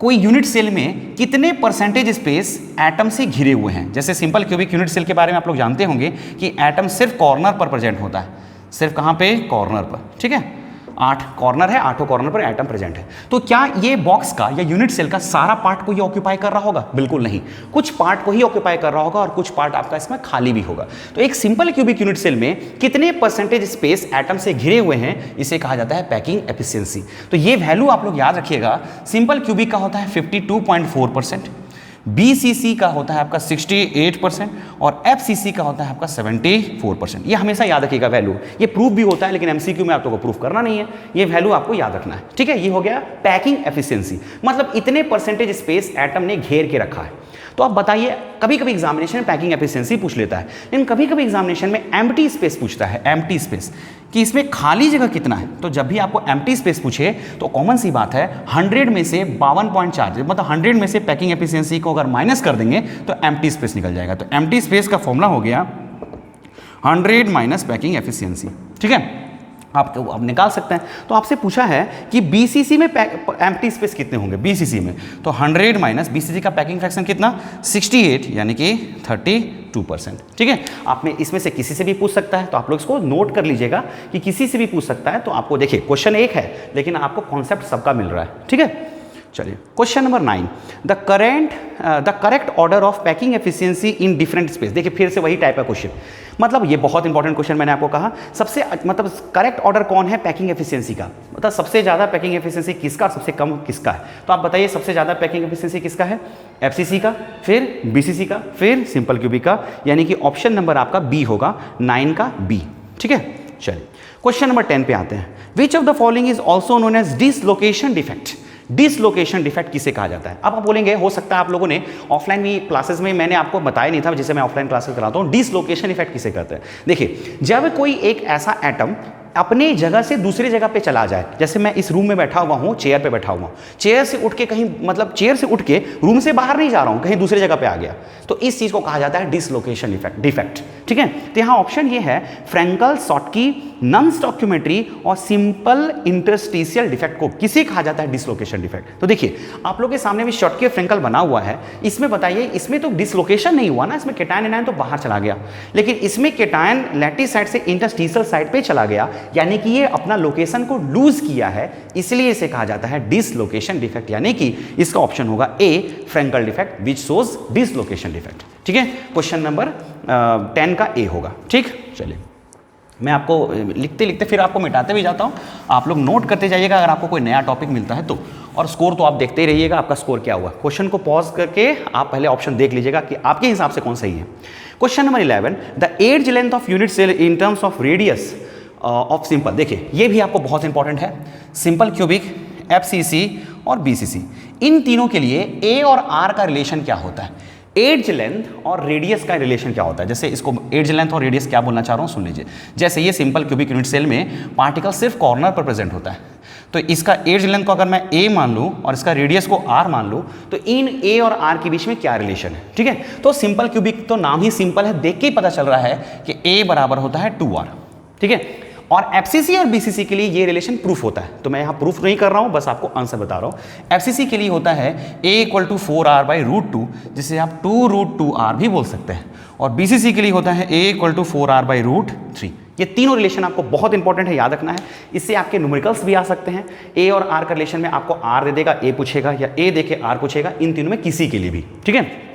कोई यूनिट सेल में कितने परसेंटेज स्पेस एटम से घिरे हुए हैं। जैसे सिंपल क्यूबिक यूनिट सेल के बारे में आप लोग जानते होंगे कि एटम सिर्फ कॉर्नर पर प्रेजेंट होता है, सिर्फ कहाँ पे? कॉर्नर पर, ठीक है। 8 कॉर्नर है, 8 कॉर्नर पर एटम प्रेजेंट है। तो क्या ये बॉक्स का या यूनिट सेल का सारा पार्ट को ही ऑक्यूपाई कर रहा होगा? बिल्कुल नहीं, कुछ पार्ट को ही ऑक्यूपाई कर रहा होगा और कुछ पार्ट आपका इसमें खाली भी होगा। तो एक सिंपल क्यूबिक यूनिट सेल में कितने परसेंटेज स्पेस एटम से घिरे हुए हैं, इसे कहा जाता है पैकिंग एफिशिएंसी। तो ये वैल्यू आप लोग याद रखिएगा। सिंपल क्यूबिक का होता है 52.4%, बीसीसी का होता है आपका 68% और एफसीसी का होता है आपका 74%। ये हमेशा याद रखिएगा वैल्यू। ये प्रूफ भी होता है लेकिन एमसीक्यू में आप लोगों को प्रूफ करना नहीं है, ये वैल्यू आपको याद रखना है, ठीक है। ये हो गया पैकिंग एफिशिएंसी, मतलब इतने परसेंटेज स्पेस एटम ने घेर के रखा है। तो आप बताइए, कभी कभी एग्जामिनेशन में पैकिंग एफिशिएंसी पूछ लेता है, लेकिन कभी कभी एग्जामिनेशन में एम्प्टी स्पेस पूछता है, एम्प्टी स्पेस, कि इसमें खाली जगह कितना है। तो जब भी आपको एम्प्टी स्पेस पूछे तो कॉमन सी बात है 100 में से 52.4, मतलब 100 में से पैकिंग एफिशिएंसी को अगर माइनस कर देंगे तो एम्प्टी स्पेस निकल जाएगा। तो एम्प्टी स्पेस का फॉर्मूला हो गया 100 माइनस पैकिंग एफिशिएंसी, ठीक है। आप निकाल सकते हैं। तो आपसे पूछा है कि बीसीसी में एम्प्टी स्पेस कितने होंगे बीसीसी में, तो 100 माइनस बीसीसी का पैकिंग फ्रैक्शन कितना? 68, यानी कि 32%, ठीक है। आपने इसमें से किसी से भी पूछ सकता है, तो आप लोग इसको नोट कर लीजिएगा कि किसी से भी पूछ सकता है। तो आपको देखिए क्वेश्चन एक है लेकिन आपको कॉन्सेप्ट सबका मिल रहा है, ठीक है। चलिए question number 9, the correct order of packing efficiency in different space. देखिए फिर से वही टाइप का क्वेश्चन, मतलब ये बहुत इंपॉर्टेंट क्वेश्चन। मैंने आपको कहा सबसे मतलब करेक्ट ऑर्डर कौन है पैकिंग एफिशिएंसी का, मतलब सबसे ज़्यादा पैकिंग एफिशिएंसी किसका और सबसे कम किसका है। तो आप बताइए सबसे ज़्यादा पैकिंग एफिशिएंसी किसका है? एफसीसी का, फिर बीसीसी का, फिर सिंपल क्यूबिक का, यानी कि ऑप्शन नंबर आपका बी होगा, 9 का बी, ठीक है। चलिए क्वेश्चन नंबर 10 पे आते हैं। Which of the following is also known as dislocation defect. Dislocation defect किसे कहा जाता है? अब आप बोलेंगे हो सकता है आप लोगों ने ऑफलाइन भी क्लासेस में मैंने आपको बताया नहीं था, जिसे मैं ऑफलाइन क्लासेस कराता हूं। डिसलोकेशन इफेक्ट किसे कहते हैं? देखिए जब कोई एक ऐसा एटम अपने जगह से दूसरी जगह पे चला जाए, जैसे मैं इस रूम में बैठा हुआ हूँ, चेयर पे बैठा हुआ हूँ, चेयर से उठ के कहीं, मतलब चेयर से उठ के रूम से बाहर नहीं जा रहा हूँ, कहीं दूसरी जगह पे आ गया, तो इस चीज को कहा जाता है डिसलोकेशन डिफेक्ट, ठीक है। तो यहाँ ऑप्शन ये है फ्रैंकल, शॉटकी, नॉन स्टॉक्यूमेट्री और सिंपल इंटरस्टिशियल डिफेक्ट को किसे कहा जाता है? Dislocation defect. तो देखिए आप लोग के सामने भी शॉटकी और फ्रैंकल बना हुआ है, इसमें बताइए इसमें तो डिसलोकेशन नहीं हुआ ना, इसमें केटायन एनायन तो बाहर चला गया, लेकिन इसमें केटायन लैटिस साइड से इंटरस्टिशियल साइड पे चला गया, यानी कि ये अपना लोकेशन को लूज किया है, इसलिए इसे कहा जाता है डिसलोकेशन डिफेक्ट, यानी कि इसका ऑप्शन होगा A Frenkel defect which shows dislocation defect, ठीक है। क्वेश्चन नंबर 10 का ए होगा, ठीक। चलिए मैं आपको लिखते लिखते फिर आपको मिटाते भी जाता हूं, आप लोग नोट करते जाइएगा अगर आपको कोई नया टॉपिक मिलता है तो, और स्कोर तो आप देखते ही रहिएगा आपका स्कोर क्या हुआ। क्वेश्चन को पॉज करके आप पहले ऑप्शन देख लीजिएगा कि आपके हिसाब से कौन सही है। Question number 11, the edge length of unit cell in terms of radius of simple. देखिए ये भी आपको बहुत इंपॉर्टेंट है। सिंपल क्यूबिक, एफसीसी और बीसीसी, इन तीनों के लिए ए और आर का रिलेशन क्या होता है? एज लेंथ और रेडियस का रिलेशन क्या होता है? जैसे इसको एज लेंथ और रेडियस क्या बोलना चाह रहा हूं सुन लीजिए। जैसे ये सिंपल क्यूबिक यूनिट सेल में पार्टिकल सिर्फ कॉर्नर पर प्रेजेंट होता है, तो इसका एज लेंथ को अगर मैं ए मान लूं और इसका रेडियस को आर मान लूं, तो इन ए और आर के बीच में क्या रिलेशन है, ठीक है। तो सिंपल क्यूबिक तो नाम ही सिंपल है, देख के ही पता चल रहा है कि ए बराबर होता है 2r, ठीक है। और एफसीसी और बीसीसी के लिए ये रिलेशन प्रूफ होता है, तो मैं यहाँ प्रूफ नहीं कर रहा हूँ, बस आपको आंसर बता रहा हूँ। एफसीसी के लिए होता है a = 4r/√2, जिसे आप 2√2r भी बोल सकते हैं, और बीसीसी के लिए होता है a = 4r/√3। ये तीनों रिलेशन आपको बहुत इंपॉर्टेंट है, याद रखना है। इससे आपके न्यूमेरिकल्स भी आ सकते हैं। ए और आर का रिलेशन में आपको आर दे देगा, ए पूछेगा, या ए देके आर पूछेगा, इन तीनों में किसी के लिए भी, ठीक है।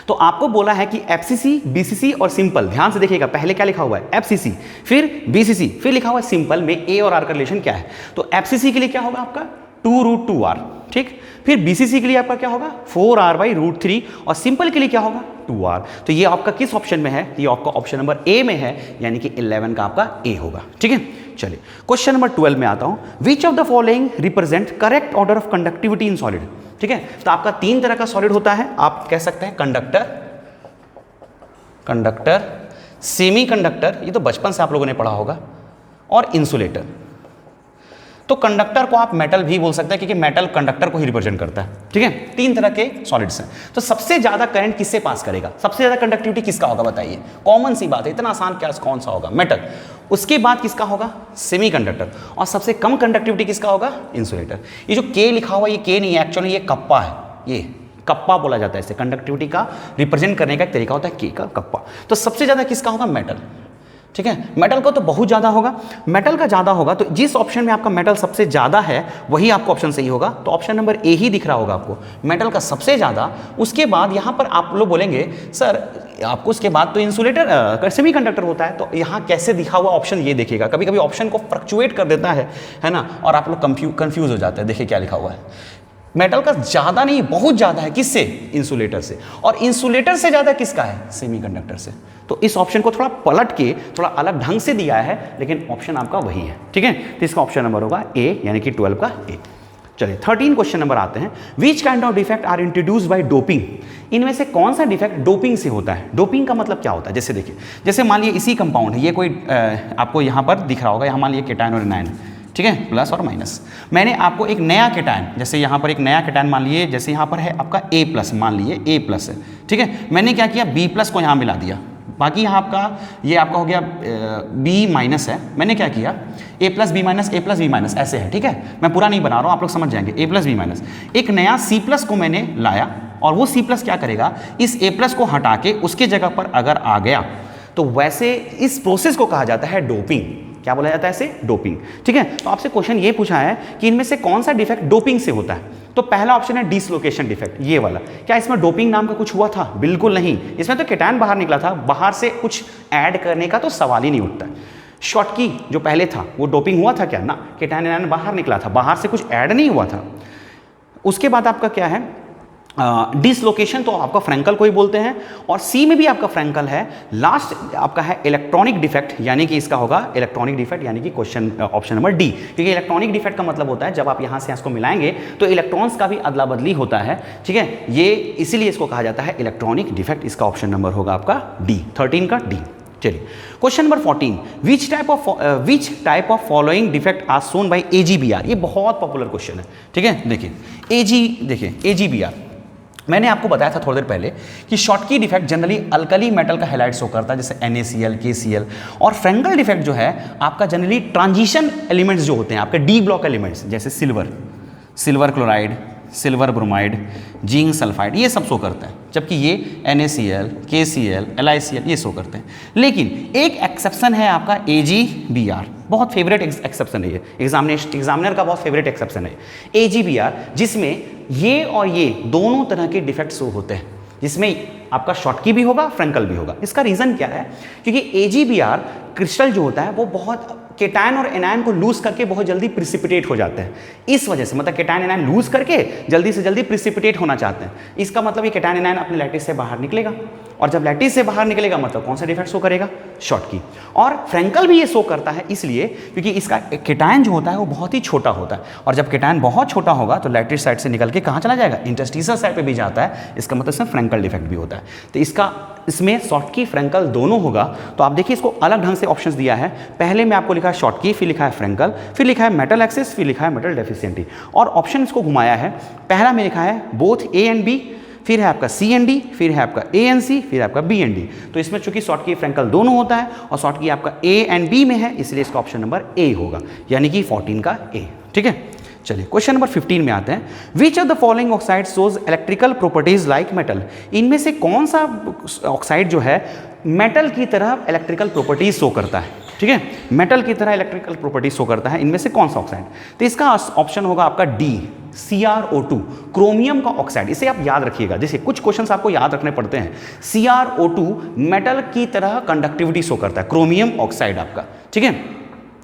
तो आपको बोला है कि एफसीसी, बीसीसी और सिंपल, ध्यान से देखिएगा पहले क्या लिखा हुआ है एफसीसी, फिर बीसीसी, फिर लिखा हुआ है सिंपल में ए और आर का रिलेशन क्या है। तो एफसीसी के लिए क्या होगा आपका 2√2r, ठीक। फिर बीसीसी के लिए आपका क्या होगा 4r/√3, और सिंपल के लिए क्या होगा 2r। तो ये आपका किस ऑप्शन में है? ये आपका ऑप्शन नंबर ए में है, यानी कि 11 का आपका ए होगा, ठीक है। चलिए क्वेश्चन नंबर 12 में आता हूं। विच of the following represent correct order of conductivity in solid. ठीक है, तो आपका 3 तरह का सॉलिड होता है, आप कह सकते हैं कंडक्टर, कंडक्टर, सेमी कंडक्टर, ये तो बचपन से आप लोगों ने पढ़ा होगा, और इंसुलेटर। तो कंडक्टर को आप मेटल भी बोल सकते हैं क्योंकि मेटल कंडक्टर को ही रिप्रेजेंट करता है। ठीक है, 3 तरह के सॉलिड्स हैं। तो सबसे ज्यादा करंट किससे पास करेगा, सबसे ज्यादा कंडक्टिविटी किसका होगा बताइए, कॉमन सी बात है, इतना आसान क्या कौन सा होगा, मेटल। उसके बाद किसका होगा, सेमी कंडक्टर, और सबसे कम कंडक्टिविटी किसका होगा, इंसुलेटर। ये जो के लिखा हुआ ये के नहीं है, एक्चुअली ये कप्पा है, ये कप्पा बोला जाता है इसे, कंडक्टिविटी का रिप्रेजेंट करने का एक तरीका होता है के का, कप्पा। तो सबसे ज्यादा किसका होगा, मेटल। ठीक है, मेटल का तो बहुत ज़्यादा होगा, मेटल का ज़्यादा होगा, तो जिस ऑप्शन में आपका मेटल सबसे ज़्यादा है वही आपका ऑप्शन सही होगा। तो ऑप्शन नंबर ए ही दिख रहा होगा आपको, मेटल का सबसे ज़्यादा। उसके बाद यहाँ पर आप लोग बोलेंगे सर आपको उसके बाद तो इंसुलेटर सेमी कंडक्टर होता है, तो यहाँ कैसे दिखा हुआ ऑप्शन ये देखिएगा, कभी कभी ऑप्शन को फ्लक्चुएट कर देता है ना, और आप लोग कंफ्यूज हो जाते हैं। देखिए क्या लिखा हुआ है, मेटल का ज़्यादा नहीं बहुत ज़्यादा है, किससे, इंसुलेटर से, और इंसुलेटर से ज़्यादा किसका है, सेमी कंडक्टर से। तो इस ऑप्शन को थोड़ा पलट के थोड़ा अलग ढंग से दिया है, लेकिन ऑप्शन आपका वही है। ठीक है, तो इसका ऑप्शन नंबर होगा ए, यानी कि 12 का ए। चलिए 13 क्वेश्चन नंबर आते हैं। Which kind of defect are introduced by doping. इनमें से कौन सा डिफेक्ट डोपिंग से होता है। डोपिंग का मतलब क्या होता है, जैसे देखिए, जैसे मान लीजिए इसी कंपाउंड है, ये कोई आपको यहाँ पर दिख रहा होगा, यहाँ मान लीजिए केटायन और एनायन, ठीक है, प्लस और माइनस। मैंने आपको एक नया केटायन, जैसे यहाँ पर एक नया केटायन मान लिए, जैसे यहाँ पर है आपका A प्लस, मान लिए A प्लस है, ठीक है, मैंने क्या किया B प्लस को यहाँ मिला दिया, बाकी यहाँ आपका ये आपका हो गया B माइनस है, मैंने क्या किया A plus B minus, A plus B minus, ऐसे है। ठीक है, मैं पूरा नहीं बना रहा हूँ, आप लोग समझ जाएंगे। A प्लस B माइनस, एक नया C प्लस को मैंने लाया, और वो C प्लस क्या करेगा, इस A प्लस को हटा के उसके जगह पर अगर आ गया, तो वैसे इस प्रोसेस को कहा जाता है डोपिंग। क्या बोला जाता है इसे, डोपिंग। ठीक है, तो आपसे क्वेश्चन ये पूछा है कि इनमें से कौन सा डिफेक्ट डोपिंग से होता है। तो पहला ऑप्शन है डिसलोकेशन डिफेक्ट, ये वाला। क्या इसमें डोपिंग नाम का कुछ हुआ था, बिल्कुल नहीं, इसमें तो केटायन बाहर निकला था, बाहर से कुछ ऐड करने का तो सवाल ही नहीं उठता। शॉटकी जो पहले था वो डोपिंग हुआ था क्या, ना, केटायन बाहर निकला था, बाहर से कुछ ऐड नहीं हुआ था। उसके बाद आपका क्या है, डिसलोकेशन, तो आपका फ्रैंकल को ही बोलते हैं, और सी में भी आपका फ्रैंकल है। लास्ट आपका है इलेक्ट्रॉनिक डिफेक्ट, यानी कि इसका होगा इलेक्ट्रॉनिक डिफेक्ट, यानी कि क्वेश्चन ऑप्शन नंबर डी, क्योंकि इलेक्ट्रॉनिक डिफेक्ट का मतलब होता है जब आप यहाँ से इसको मिलाएंगे तो इलेक्ट्रॉन्स का भी अदला बदली होता है। ठीक है, ये इसीलिए इसको कहा जाता है इलेक्ट्रॉनिक डिफेक्ट। इसका ऑप्शन नंबर होगा आपका डी, 13 का डी। चलिए question number 14, which type of following defect are shown by AgBr। ये बहुत पॉपुलर क्वेश्चन है। ठीक है, देखिए AgBr, मैंने आपको बताया था थोड़ी देर पहले कि Schottky defect generally alkali metal का हैलाइड शो करता है, जैसे NaCl, KCl, और फ्रैंकल डिफेक्ट जो है आपका जनरली ट्रांजिशन एलिमेंट्स जो होते हैं आपके डी ब्लॉक एलिमेंट्स, जैसे silver chloride, silver bromide, zinc sulphide, ये सब शो करता है, जबकि ये NaCl, KCl, LiCl ये शो करते हैं। लेकिन एक एक्सेप्शन है आपका AgBr, बहुत फेवरेट एक्सेप्शन है ये, एग्जामिनर का बहुत फेवरेट एक्सेप्शन है AgBr, जिसमें ये और ये दोनों तरह के डिफेक्ट शो होते हैं, जिसमें आपका शॉटकी भी होगा, फ्रैंकल भी होगा। इसका रीज़न क्या है, क्योंकि AgBr क्रिस्टल जो होता है वो बहुत केटायन और एनायन को लूज करके बहुत जल्दी प्रिसिपिटेट हो जाते हैं। इस वजह से, मतलब केटायन एनायन लूज करके जल्दी से जल्दी प्रिसिपिटेट होना चाहते हैं। इसका मतलब ये केटायन एनायन अपने लैटिस से बाहर निकलेगा, और जब लैटिस से बाहर निकलेगा मतलब कौन सा डिफेक्ट शो करेगा, शॉटकी। और फ्रैंकल भी ये शो करता है इसलिए क्योंकि इसका केटायन जो होता है वो बहुत ही छोटा होता है, और जब केटायन बहुत छोटा होगा तो लैटिस साइड से निकल के कहाँ चला जाएगा, इंटरस्टिशियल साइड पे भी जाता है। इसका मतलब इसमें फ्रैंकल डिफेक्ट भी होता है। तो इसमें शॉटकी फ्रैंकल दोनों होगा। तो आप देखिए इसको अलग ढंग से ऑप्शंस दिया है। पहले में आपको लिखा है शॉटकी, फिर लिखा है फ्रैंकल, फिर लिखा है मेटल एक्सेस, फिर लिखा है मेटल डेफिशिएंटी, और ऑप्शन इसको घुमाया है। पहला में लिखा है बोथ A एंड B, फिर है आपका C एंड D, फिर है आपका A एंड C, फिर आपका B एंड D। तो इसमें चूंकि शॉटकी फ्रैंकल दोनों होता है और शॉटकी आपका A एंड B में है, इसलिए इसका ऑप्शन नंबर A होगा, यानी कि 14 का A। ठीक है, चलिए क्वेश्चन नंबर 15 में आते हैं। Which of the following oxide shows electrical properties like metal. इनमें से कौन सा ऑक्साइड जो है मेटल की तरह इलेक्ट्रिकल प्रॉपर्टीज शो करता है। ठीक है, मेटल की तरह इलेक्ट्रिकल प्रॉपर्टीज शो करता है, इनमें से कौन सा ऑक्साइड। तो इसका ऑप्शन होगा आपका डी, CrO2, क्रोमियम का ऑक्साइड। इसे आप याद रखिएगा, जैसे कुछ क्वेश्चंस आपको याद रखने पड़ते हैं। CrO2 मेटल की तरह कंडक्टिविटी शो करता है, क्रोमियम ऑक्साइड आपका। ठीक है,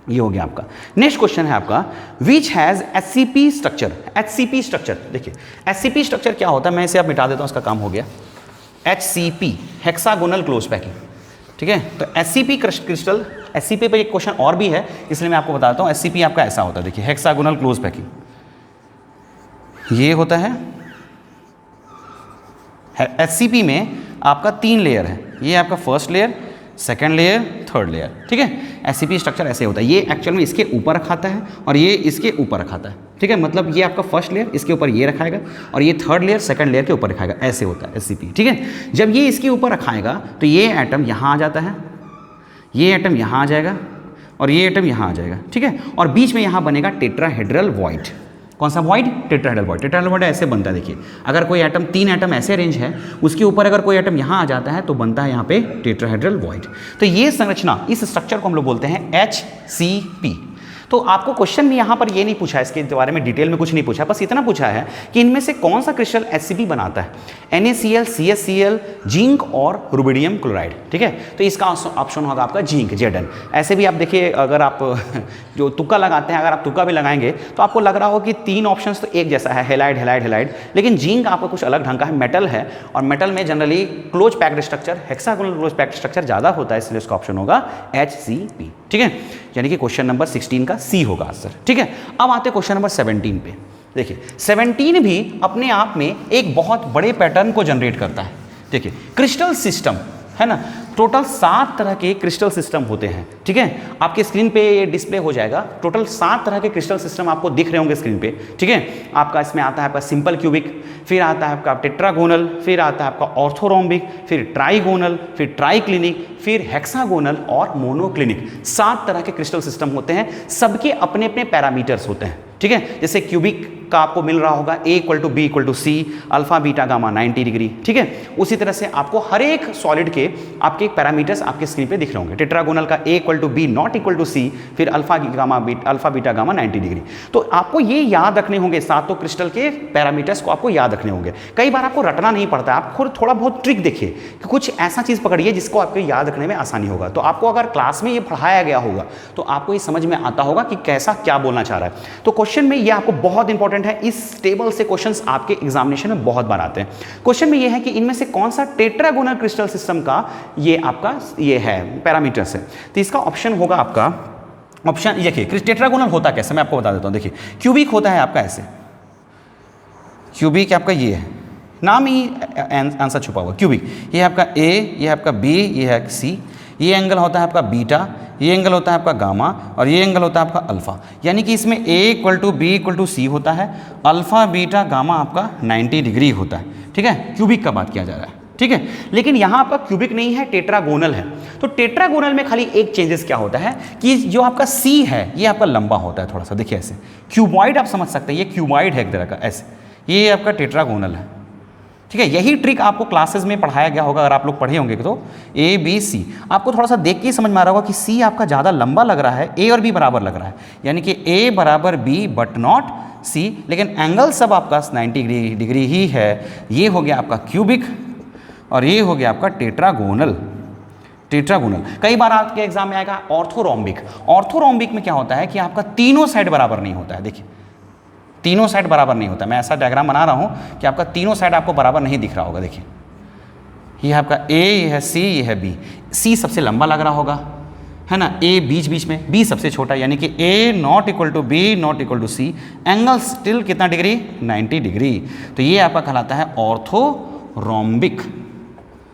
ये हो गया आपका। नेक्स्ट क्वेश्चन है आपका, which has HCP structure. HCP structure, देखिए HCP स्ट्रक्चर क्या होता है, मैं इसे आप मिटा देता हूँ, इसका काम हो गया। HCP hexagonal close packing. ठीक है। तो SCP क्रिस्टल, SCP पे एक क्वेश्चन और भी है इसलिए मैं आपको बताता हूँ। SCP आपका ऐसा होता है, देखिए हेक्सागोनल क्लोज पैकिंग, ये होता है। SCP में आपका 3 लेयर है, ये आपका first layer, second layer, third layer, ठीक है। SCP स्ट्रक्चर ऐसे होता है, ये एक्चुअल में इसके ऊपर रखाता है और ये इसके ऊपर रखाता है, ठीक है। मतलब ये आपका फर्स्ट लेयर, इसके ऊपर ये रखाएगा और ये थर्ड लेयर सेकंड लेयर के ऊपर रखाएगा, ऐसे होता है SCP, ठीक है। जब ये इसके ऊपर रखाएगा तो ये एटम यहाँ आ जाता है, ये एटम यहाँ आ जाएगा और ये एटम यहाँ आ जाएगा, ठीक है। और बीच में यहाँ बनेगा टेट्राहेड्रल वॉइड। कौन सा void? Tetrahedral void. Tetrahedral void ऐसे बनता है, देखिए अगर कोई एटम 3 एटम ऐसे अरेंज है, उसके ऊपर अगर कोई एटम यहाँ आ जाता है तो बनता है यहाँ पे टेट्राहेड्रल वॉइड। तो ये संरचना, इस स्ट्रक्चर को हम लोग बोलते हैं HCP। तो आपको क्वेश्चन में यहाँ पर ये नहीं पूछा है, इसके बारे में डिटेल में कुछ नहीं पूछा, बस इतना पूछा है कि इनमें से कौन सा क्रिस्टल HCP बनाता है, NaCl, CaCl, जिंक और रुबिडियम क्लोराइड, ठीक है। तो इसका ऑप्शन होगा आपका जिंक, Zn। ऐसे भी आप देखिए, अगर आप जो तुक्का लगाते हैं, अगर आप तुक्का भी लगाएंगे तो आपको लग रहा हो कि 3 ऑप्शंस तो एक जैसा है, हेलाइड हेलाइड हेलाइड, लेकिन जिंक आपका कुछ अलग ढंग का है, मेटल है और मेटल में generally close packed structure, hexagonal close packed structure ज़्यादा होता है, इसलिए इसका ऑप्शन होगा HCP, ठीक है। यानी कि क्वेश्चन नंबर 16 का C होगा आंसर, ठीक है। अब आते हैं क्वेश्चन नंबर 17 पे। देखिए 17 भी अपने आप में एक बहुत बड़े पैटर्न को जनरेट करता है। देखिए क्रिस्टल सिस्टम है ना, टोटल 7 तरह के क्रिस्टल सिस्टम होते हैं, ठीक है। आपके स्क्रीन पे ये डिस्प्ले हो जाएगा, टोटल 7 तरह के क्रिस्टल सिस्टम आपको दिख रहे होंगे स्क्रीन पे, ठीक है। आपका इसमें आता है आपका सिंपल क्यूबिक, फिर आता है आपका टेट्रागोनल, फिर आता है आपका ऑर्थोरोम्बिक, फिर ट्राइगोनल, फिर ट्राइक्लिनिक, फिर हेक्सागोनल और मोनोक्लिनिक। 7 तरह के क्रिस्टल सिस्टम होते हैं, सबके अपने अपने पैरामीटर्स होते हैं, ठीक है। जैसे क्यूबिक का आपको मिल रहा होगा A = B = C, alpha beta gamma 90 degree, ठीक है। उसी तरह से आपको हर एक सॉलिड के आपके पैरामीटर्स आपके स्क्रीन पे दिख रहे होंगे। टेट्रागोनल का A = B ≠ C, फिर अल्फा बीटा गामा 90 डिग्री। तो आपको ये याद रखने होंगे, 7 क्रिस्टल के पैरामीटर्स को आपको याद रखने होंगे। कई बार आपको रटना नहीं पड़ता, आप खुद थोड़ा बहुत ट्रिक देखिए कि कुछ ऐसा चीज़ पकड़िए जिसको आपको याद रखने में आसानी होगा। तो आपको अगर क्लास में ये पढ़ाया गया होगा तो आपको ये समझ में आता होगा कि कैसा क्या बोलना चाह रहा है। तो क्वेश्चन में ये आपको बहुत इंपॉर्टेंट है, इस टेबल से क्वेश्चंस आपके एग्जामिनेशन में बहुत बार आते हैं। क्वेश्चन में ये है कि इनमें से कौन सा टेट्रागोनल क्रिस्टल सिस्टम का ये आपका ये है पैरामीटर्स है। तो इसका ऑप्शन होगा आपका ऑप्शन, देखिए टेट्रागोनल होता कैसे मैं आपको बता देता हूं। देखिए क्यूबिक होता है आपका ऐसे, क्यूबिक आपका ये है, नाम ही आंसर छुपा हुआ क्यूबिक। ये आपका A, ये आपका B, ये है C, ये एंगल होता है आपका बीटा, ये एंगल होता है आपका गामा और ये एंगल होता है आपका अल्फा। यानी कि इसमें A = B = C होता है, अल्फा बीटा गामा आपका 90 डिग्री होता है, ठीक है। क्यूबिक का बात किया जा रहा है, ठीक है। लेकिन यहाँ आपका क्यूबिक नहीं है, टेट्रागोनल है। तो टेट्रागोनल में खाली एक चेंजेस क्या होता है कि जो आपका C है ये आपका लंबा होता है थोड़ा सा, देखिए ऐसे क्यूबॉइड आप समझ सकते हैं, ये क्यूबॉइड है एक तरह का ऐसे, ये आपका टेट्रागोनल है, ठीक है। यही ट्रिक आपको क्लासेस में पढ़ाया गया होगा, अगर आप लोग पढ़े होंगे तो A B C आपको थोड़ा सा देख के ही समझ में आ रहा होगा कि C आपका ज़्यादा लंबा लग रहा है, A और B बराबर लग रहा है, यानी कि A = B but not C, लेकिन एंगल सब आपका 90 डिग्री ही है। ये हो गया आपका क्यूबिक और ये हो गया आपका टेट्रागोनल। कई बार आपके एग्जाम में आएगा ऑर्थोरोम्बिक। ऑर्थोरोम्बिक में क्या होता है कि आपका तीनों साइड बराबर नहीं होता है, देखिए तीनों साइड बराबर नहीं होता। मैं ऐसा डायग्राम बना रहा हूँ कि आपका तीनों साइड आपको बराबर नहीं दिख रहा होगा। देखिए ये आपका A, ये है C, ये है B। C सबसे लंबा लग रहा होगा, है ना, A बीच में, B सबसे छोटा, यानी कि A ≠ B ≠ C, angle still कितना डिग्री, 90 डिग्री। तो ये आपका कहलाता है ऑर्थोरोम्बिक,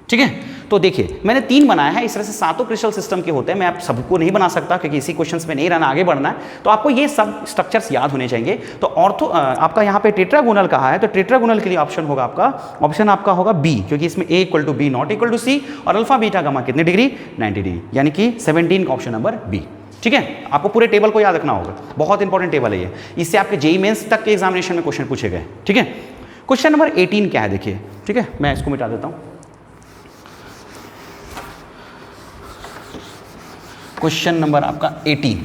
ठीक है। तो देखिए मैंने 3 बनाया है, इस तरह से 7 क्रिस्टल सिस्टम के होते हैं। मैं आप सबको नहीं बना सकता क्योंकि इसी क्वेश्चंस में नहीं रहना, आगे बढ़ना है। तो आपको ये सब स्ट्रक्चर्स याद होने चाहिए। तो आपका यहाँ पे टेट्रागोनल कहा है, तो टेट्रागोनल के लिए ऑप्शन होगा आपका होगा B, क्योंकि इसमें A = B ≠ C और अल्फा बीटा गामा कितने डिग्री, 90 डिग्री, यानी कि 17 का ऑप्शन नंबर B, ठीक है। आपको पूरे टेबल को याद रखना होगा, बहुत इंपॉर्टेंट टेबल है ये, इससे आपके JEE मेंस तक के एग्जामिनेशन में क्वेश्चन पूछे गए, ठीक है। क्वेश्चन नंबर 18 क्या है देखिए, ठीक है, मैं इसको मिटा देता हूँ। क्वेश्चन नंबर आपका 18,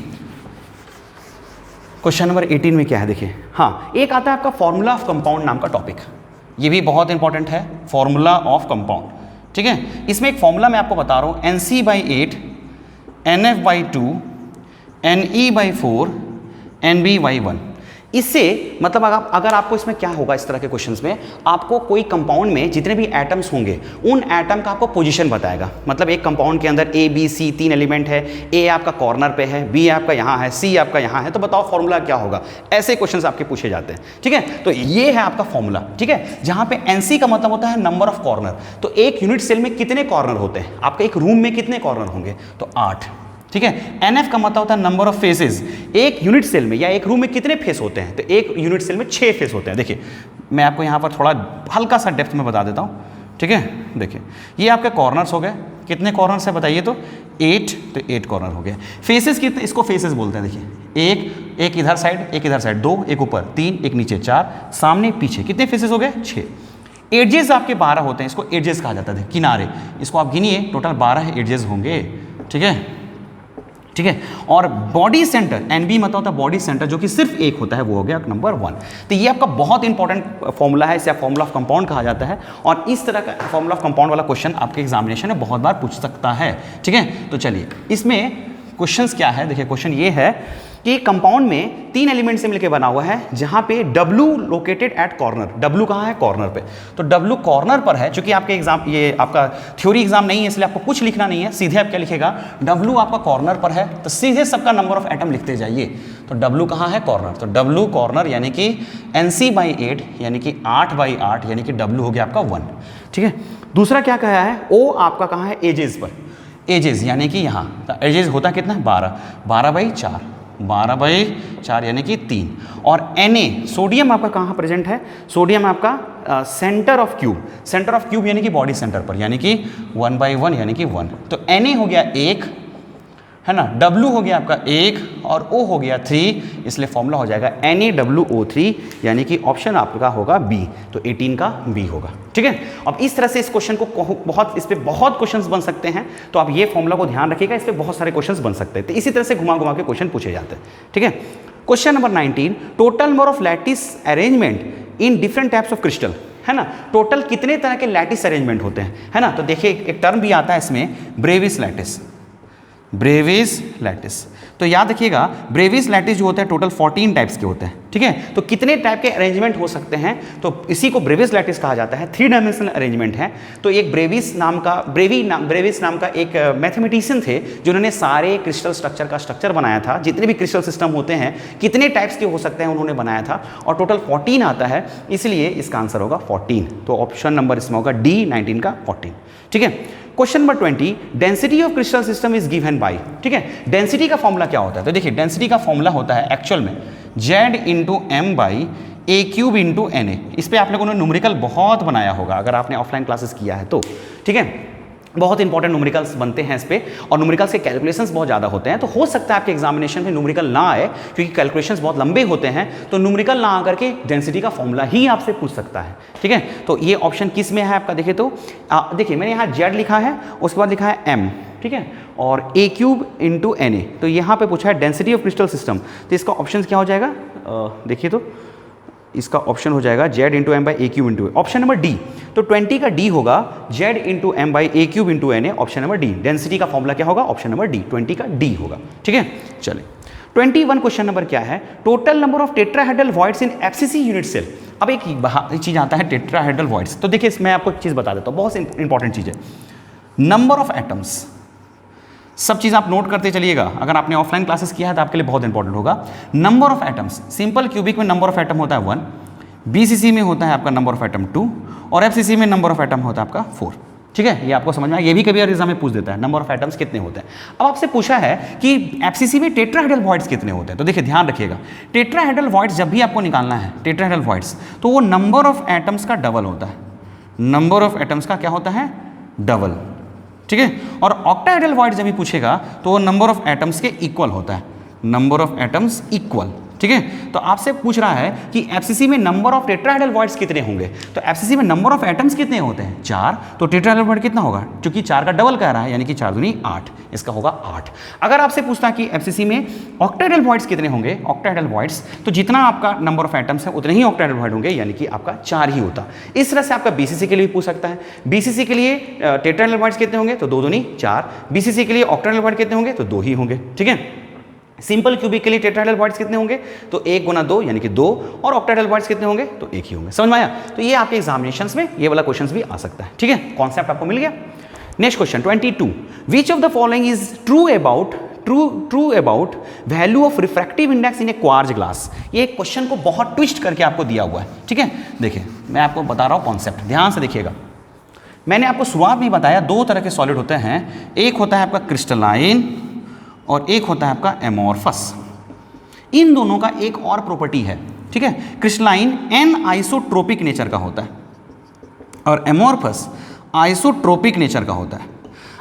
क्वेश्चन नंबर 18 में क्या है देखिए, हाँ एक आता है आपका फॉर्मूला ऑफ कंपाउंड नाम का टॉपिक, ये भी बहुत इंपॉर्टेंट है, फॉर्मूला ऑफ कंपाउंड, ठीक है। इसमें एक फॉर्मूला मैं आपको बता रहा हूँ, NC/8 NF/2 NE/4 NB/1। इससे मतलब अगर आपको इसमें क्या होगा, इस तरह के क्वेश्चंस में आपको कोई कंपाउंड में जितने भी एटम्स होंगे उन एटम का आपको पोजीशन बताएगा। मतलब एक कंपाउंड के अंदर ए बी सी 3 एलिमेंट है, ए आपका कॉर्नर पे है, बी आपका यहाँ है, सी आपका यहाँ है, तो बताओ फॉर्मूला क्या होगा। ऐसे क्वेश्चंस आपके पूछे जाते हैं, ठीक है। तो ये है आपका फॉर्मूला, ठीक है, जहाँ पे एनसी का मतलब होता है नंबर ऑफ कॉर्नर। तो एक यूनिट सेल में कितने कॉर्नर होते हैं, आपके एक रूम में कितने कॉर्नर होंगे, तो 8, ठीक है। एनएफ का मतलब होता है नंबर ऑफ फेसेस, एक यूनिट सेल में या एक रूम में कितने फेस होते हैं, तो एक यूनिट सेल में 6 फेस होते हैं। देखिए मैं आपको यहाँ पर थोड़ा हल्का सा डेप्थ में बता देता हूँ, ठीक है। देखिए ये आपके कॉर्नर्स हो गए, कितने कॉर्नर्स है बताइए, तो 8, तो 8 कॉर्नर हो गए। फेसेस कितने, इसको फेसेस बोलते हैं। देखिए एक इधर साइड, एक इधर साइड, 2, एक ऊपर, 3, एक नीचे, 4, सामने पीछे, कितने फेसेस हो गए, 6। एडजेस आपके 12 होते हैं, इसको एडजेस कहा जाता है, किनारे, इसको आप गिनिए, टोटल 12 एडजेस होंगे, ठीक है, ठीक है। और बॉडी सेंटर, एनबी मतलब होता है बॉडी सेंटर, जो कि सिर्फ एक होता है, वो हो गया नंबर 1। तो ये आपका बहुत इंपॉर्टेंट फॉर्मूला है, इसे फॉर्मूला ऑफ कंपाउंड कहा जाता है। और इस तरह का फॉर्मूला ऑफ कंपाउंड वाला क्वेश्चन आपके एग्जामिनेशन में बहुत बार पूछ सकता है, ठीक है। तो चलिए इसमें क्वेश्चंस क्या है, देखिए क्वेश्चन ये है कि कंपाउंड में 3 एलिमेंट से मिलकर बना हुआ है, जहां पे W located at corner, W कहाँ है, कॉर्नर पे। तो W कॉर्नर पर है, चूंकि आपके एग्जाम, ये आपका थ्योरी एग्जाम नहीं है, इसलिए आपको कुछ लिखना नहीं है, सीधे आप क्या लिखेगा, W आपका कॉर्नर पर है, तो सीधे सबका नंबर ऑफ एटम लिखते जाइए। तो W कहाँ है, कॉर्नर, तो W कॉर्नर यानी कि NC/8 यानी कि 8/8 यानी कि W हो गया आपका 1, ठीक है। दूसरा क्या कहा है, O आपका कहाँ है, एजेस पर, एजेस यानी कि यहाँ, तो एजेस होता है कितना, 12, 12/4, 12/4 यानी कि 3। और Na सोडियम आपका कहाँ प्रेजेंट है, सोडियम आपका centre of cube, centre of cube यानी कि बॉडी सेंटर पर, यानी कि 1/1 यानी कि 1। तो Na हो गया 1, है ना, W हो गया आपका 1 और O हो गया 3, इसलिए फॉर्मूला हो जाएगा NaWO3 यानी कि ऑप्शन आपका होगा B, तो 18 का B होगा, ठीक है। अब इस तरह से इस क्वेश्चन को बहुत, इस पे बहुत क्वेश्चंस बन सकते हैं, तो आप ये फॉर्मूला को ध्यान रखिएगा, इस पे बहुत सारे क्वेश्चंस बन सकते हैं। तो इसी तरह से घुमा घुमा के क्वेश्चन पूछे जाते हैं, ठीक है। Question number 19, total number of lattice arrangement in different types of crystal, है ना, टोटल कितने तरह के लैटिस अरेंजमेंट होते हैं, है ना। तो देखिए एक टर्म भी आता है इसमें, ब्रेविस लैटिस, ब्रेविस लैटिस। तो याद रखिएगा ब्रेविस लैटिस जो होता है टोटल 14 टाइप्स के होते हैं, ठीक है। तो कितने टाइप के अरेंजमेंट हो सकते हैं, तो इसी को ब्रेविस लैटिस कहा जाता है, 3 डायमेंशनल अरेंजमेंट है। तो एक ब्रेविस नाम का एक मैथमेटिशियन थे, जिन्होंने सारे क्रिस्टल स्ट्रक्चर का स्ट्रक्चर बनाया था, जितने भी क्रिस्टल सिस्टम होते हैं कितने टाइप्स के हो सकते हैं उन्होंने बनाया था, और टोटल 14 आता है, इसलिए इसका आंसर होगा 14। तो ऑप्शन नंबर इसमें होगा D, 19 का 14, ठीक है। Question number 20, density of crystal system is given by, ठीक है। डेंसिटी का फॉर्मूला क्या होता है, तो देखिए डेंसिटी का फॉर्मूला होता है एक्चुअल में Z × M/A³ × Na। इस पे आप लोगों ने न्यूमेरिकल बहुत बनाया होगा अगर आपने ऑफलाइन क्लासेस किया है तो, ठीक है। बहुत इंपॉर्टेंट न्यूमेरिकल्स बनते हैं इस पे, और न्यूमेरिकल्स के कैलकुलेशंस बहुत ज़्यादा होते हैं। तो हो सकता है आपके एग्जामिनेशन में न्यूमेरिकल ना आए, क्योंकि कैलकुलेशंस बहुत लंबे होते हैं, तो न्यूमेरिकल ना आकर के डेंसिटी का फॉर्मूला ही आपसे पूछ सकता है, ठीक है। तो ये ऑप्शन किस में है आपका, देखिए तो देखिए मैंने यहाँ Z लिखा है, उसके बाद लिखा है M, ठीक है, और A³ × Na। तो यहाँ पे पूछा है डेंसिटी ऑफ क्रिस्टल सिस्टम, तो इसका ऑप्शन क्या हो जाएगा, देखिए तो इसका ऑप्शन हो जाएगा Z × M/A³ × option number D। तो 20 का D होगा Z × M/A³ × Na, option number D। Density का फॉर्मूला क्या होगा, ऑप्शन नंबर D, 20 का D होगा, ठीक है। चलिए 21 क्वेश्चन नंबर क्या है, total number of tetrahedral voids in FCC unit cell. अब एक चीज़ आता है टेट्राहेड्रल वॉइड्स, तो देखिए इसमें आपको एक चीज़ बता देता हूँ, बहुत इंपॉर्टेंट चीज़ है, नंबर ऑफ एटम्स, सब चीज़ आप नोट करते चलिएगा, अगर आपने ऑफलाइन क्लासेस किया है तो आपके लिए बहुत इंपॉर्टेंट होगा। Number of atoms, simple cubic में नंबर ऑफ एटम होता है 1, BCC में होता है आपका नंबर ऑफ एटम 2, और FCC में नंबर ऑफ एटम होता है आपका 4, ठीक है। ये आपको समझ में आया, ये भी कभी एग्जाम में पूछ देता है नंबर ऑफ एटम्स कितने होते हैं। अब आपसे पूछा है कि FCC में टेट्राहेड्रल वॉइड्स कितने होते हैं, तो देखिए ध्यान रखिएगा, टेट्राहेड्रल वॉइड्स जब भी आपको निकालना है टेट्राहेड्रल वॉइड्स, तो वो नंबर ऑफ एटम्स का डबल होता है, नंबर ऑफ एटम्स का क्या होता है, डबल, ठीक है। और ऑक्टाहेड्रल वॉइड जब भी पूछेगा तो वो नंबर ऑफ एटम्स के इक्वल होता है, नंबर ऑफ एटम्स इक्वल, ठीक है। तो आपसे पूछ रहा है कि FCC में नंबर ऑफ टेट्राहेड्रल वॉइड्स कितने होंगे, तो FCC में नंबर ऑफ एटम्स कितने होते हैं, 4, तो टेट्राहेड्रल वॉइड कितना होगा, क्योंकि 4 का डबल कह रहा है, यानी कि 4 दूनी 8, इसका होगा 8। अगर आपसे पूछता है कि FCC में ऑक्टाहेड्रल वॉइड्स कितने होंगे, ऑक्टाहेड्रल वॉइड्स, तो जितना आपका नंबर ऑफ एटम्स है उतने ही ऑक्टाहेड्रल वॉइड होंगे, यानी कि आपका 4 ही होता। इस तरह से आपका BCC के लिए पूछ सकता है, BCC के लिए टेट्राहेड्रल वॉइड्स कितने होंगे, तो 2 दूनी 4, BCC के लिए ऑक्टाहेड्रल वॉइड कितने होंगे, तो 2 ही होंगे, ठीक है। सिंपल क्यूबिक के लिए टेट्राहेड्रल बॉन्ड्स कितने होंगे? तो 1 गुना 2 यानी कि 2, और ऑक्टाहेड्रल बॉन्ड्स कितने होंगे? तो 1 ही होंगे। समझ में आया? तो ये आपके एग्जामिनेशंस में ये वाला क्वेश्चन भी आ सकता है। ठीक है, कॉन्सेप्ट आपको मिल गया। Next question 22, which of the following is true about value of refractive index in A quartz glass. ये क्वेश्चन को बहुत ट्विस्ट करके आपको दिया हुआ है। ठीक है, देखिए मैं आपको बता रहा हूँ कॉन्सेप्ट, ध्यान से देखिएगा। मैंने आपको शुरुआत में बताया 2 तरह के सॉलिड होते हैं, एक होता है आपका क्रिस्टलाइन और एक होता है आपका एमोर्फस। इन दोनों का एक और प्रॉपर्टी है। ठीक है, क्रिस्टलाइन एन आइसोट्रोपिक नेचर का होता है और एमोर्फस आइसोट्रोपिक नेचर का होता है।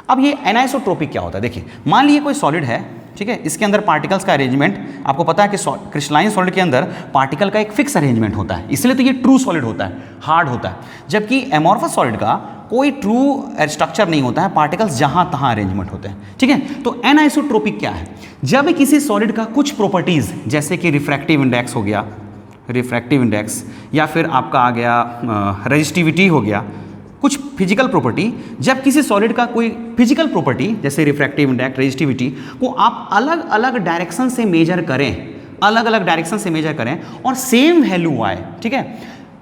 अब ये एनाइसोट्रोपिक क्या होता है? देखिए, मान लीजिए कोई सॉलिड है, ठीक है, इसके अंदर पार्टिकल्स का अरेंजमेंट आपको पता है कि क्रिस्टलाइन सॉलिड के अंदर पार्टिकल का एक फिक्स अरेंजमेंट होता है, इसलिए तो ये ट्रू सॉलिड होता है, हार्ड होता है। जबकि एमोर्फस सॉलिड का कोई ट्रू स्ट्रक्चर नहीं होता है, पार्टिकल्स जहां तहां अरेंजमेंट होते हैं। ठीक है, तो एनाइसोट्रोपिक क्या है? जब किसी सॉलिड का कुछ प्रॉपर्टीज जैसे कि रिफ्रैक्टिव इंडेक्स हो गया, रिफ्रैक्टिव इंडेक्स, या फिर आपका आ गया रेजिस्टिविटी हो गया, कुछ फिजिकल प्रॉपर्टी, जब किसी सॉलिड का कोई फिजिकल प्रॉपर्टी जैसे रिफ्रैक्टिव इंडेक्स, रेजिस्टिविटी को आप अलग अलग डायरेक्शन से मेजर करें, अलग अलग डायरेक्शन से मेजर करें और सेम वैल्यू आए, ठीक है,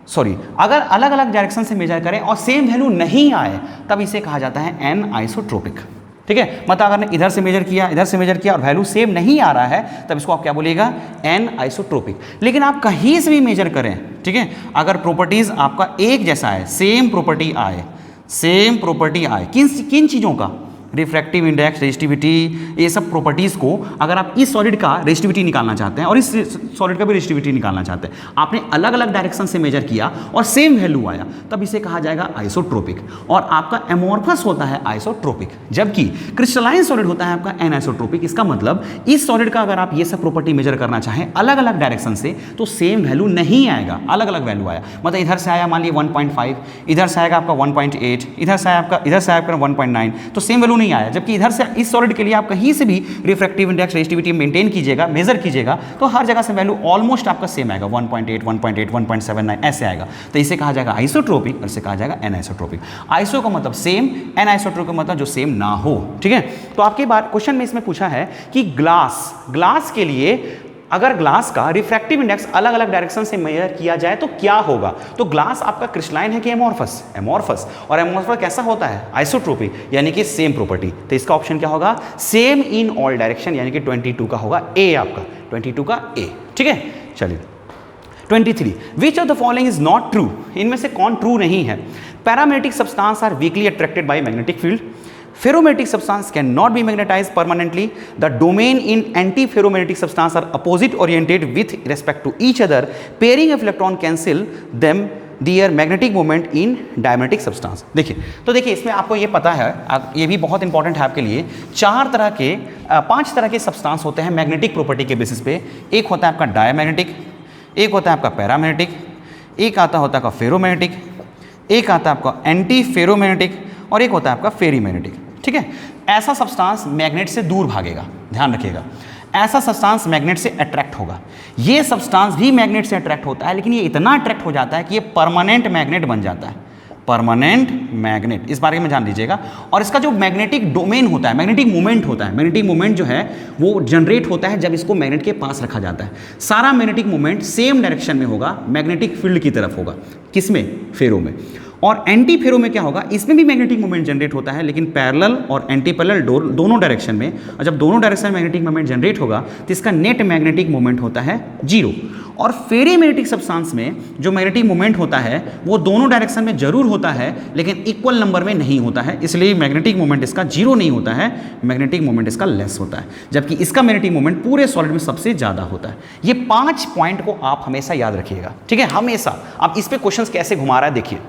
सॉरी, अगर अलग अलग डायरेक्शन से मेजर करें और सेम वैल्यू नहीं आए, तब इसे कहा जाता है एन आइसोट्रोपिक। ठीक है, मतलब अगर इधर से मेजर किया, इधर से मेजर किया और वैल्यू सेम नहीं आ रहा है, तब इसको आप क्या बोलिएगा? Anisotropic. लेकिन आप कहीं से भी मेजर करें, ठीक है, अगर प्रॉपर्टीज आपका एक जैसा है, सेम प्रॉपर्टी आए, सेम प्रॉपर्टी आए, किन चीज़ों का? रिफ्रैक्टिव इंडेक्स, रेजिस्टिविटी, ये सब प्रॉपर्टीज़ को अगर आप इस सॉलिड का रेजिस्टिविटी निकालना चाहते हैं और इस सॉलिड का भी रेजिस्टिविटी निकालना चाहते हैं, आपने अलग अलग डायरेक्शन से मेजर किया और सेम वैल्यू आया, तब इसे कहा जाएगा आइसोट्रोपिक। और आपका एमोर्फस होता है आइसोट्रोपिक, जबकि क्रिस्टलाइन सॉलिड होता है आपका एनाइसोट्रोपिक। इसका मतलब इस सॉलिड का अगर आप ये सब प्रॉपर्टी मेजर करना चाहें अलग अलग डायरेक्शन से, तो सेम वैल्यू नहीं आएगा, अलग अलग वैल्यू आया। मतलब इधर से आया मान लीजिए 1.5, इधर से आएगा आपका 1.8, इधर से आएगा 1.9, तो सेम वैल्यू नहीं आया। जबकि इधर से इस सॉलिड के लिए आप कहीं से भी रिफ्रैक्टिव इंडेक्स, रेजिस्टिविटी मेंटेन कीजिएगा, मेजर कीजिएगा, तो हर जगह से वैल्यू ऑलमोस्ट आपका सेम आएगा, 1.8, 1.79 ऐसे आएगा। तो इसे कहा जाएगा आइसोट्रोपिक और इसे कहा जाएगा एनाइसोट्रोपिक। आइसो का मतलब सेम, एनाइसोट्रोपिक का मतलब जो सेम ना हो। ठीक है, तो आपके बार क्वेश्चन में इसमें पूछा है कि ग्लास के लिए अगर ग्लास का रिफ्रैक्टिव इंडेक्स अलग अलग डायरेक्शन से मेजर किया जाए तो क्या होगा? तो ग्लास आपका क्रिस्टलाइन है कि एमोर्फस? एमोर्फस। और एमोर्फस कैसा होता है? आइसोट्रोपिक, यानी कि सेम प्रॉपर्टी। तो इसका ऑप्शन क्या होगा? सेम इन ऑल डायरेक्शन, यानी कि 22 का होगा ए, आपका 22 का ए। ठीक है, चलिए 23, which of the following is not true? इनमें से कौन ट्रू नहीं है? Paramagnetic substance are weakly attracted by magnetic field, ferromagnetic substance cannot be magnetized permanently, the domain in anti-ferromagnetic substance are opposite oriented with respect to each other, pairing of electron cancel them their magnetic moment in diamagnetic substance। देखिए, तो देखिए इसमें आपको ये पता है, ये भी बहुत इंपॉर्टेंट है आपके लिए, 5 तरह के सब्सटेंस होते हैं मैग्नेटिक प्रॉपर्टी के बेसिस पे। एक होता है आपका डायमैग्नेटिक, एक होता है आपका पैरामैग्नेटिक, एक होता है आपका फेरोमैग्नेटिक, एक आता है आपका एंटी फेरोमैग्नेटिक और एक होता है आपका फेरीमैग्नेटिक। ठीक है, ऐसा सब्सटेंस मैग्नेट से दूर भागेगा, ध्यान रखिएगा, ऐसा सब्सटेंस मैग्नेट से अट्रैक्ट होगा। ये सब्सटेंस भी मैग्नेट से अट्रैक्ट होता है, लेकिन ये इतना अट्रैक्ट हो जाता है कि ये परमानेंट मैग्नेट बन जाता है, परमानेंट मैग्नेट। इस बारे में जान लीजिएगा। और इसका जो मैग्नेटिक डोमेन होता है, मैग्नेटिक मोमेंट होता है, मैग्नेटिक मोमेंट जो है वो जनरेट होता है जब इसको मैग्नेट के पास रखा जाता है। सारा मैग्नेटिक मोमेंट सेम डायरेक्शन में होगा, मैग्नेटिक फील्ड की तरफ होगा। किसमें? फेरो में। और एंटी फेरो में क्या होगा? इसमें भी मैग्नेटिक मोमेंट जनरेट होता है, लेकिन पैरेलल और एंटी पैरेलल दोनों डायरेक्शन में। और जब दोनों डायरेक्शन में मैग्नेटिक मोमेंट जनरेट होगा तो इसका नेट मैग्नेटिक मोमेंट होता है 0। और फेरीमैग्नेटिक सब्सटेंस में जो मैग्नेटिक मोमेंट होता है वो दोनों डायरेक्शन में जरूर होता है, लेकिन इक्वल नंबर में नहीं होता है, इसलिए मैग्नेटिक मोमेंट इसका 0 नहीं होता है, मैग्नेटिक मोमेंट इसका लेस होता है, जबकि इसका मैग्नेटिक मोमेंट पूरे सॉलिड में सबसे ज़्यादा होता है। ये 5 पॉइंट को आप हमेशा याद रखिएगा। ठीक है, हमेशा। आप इस पर क्वेश्चन कैसे घुमा रहा है देखिए।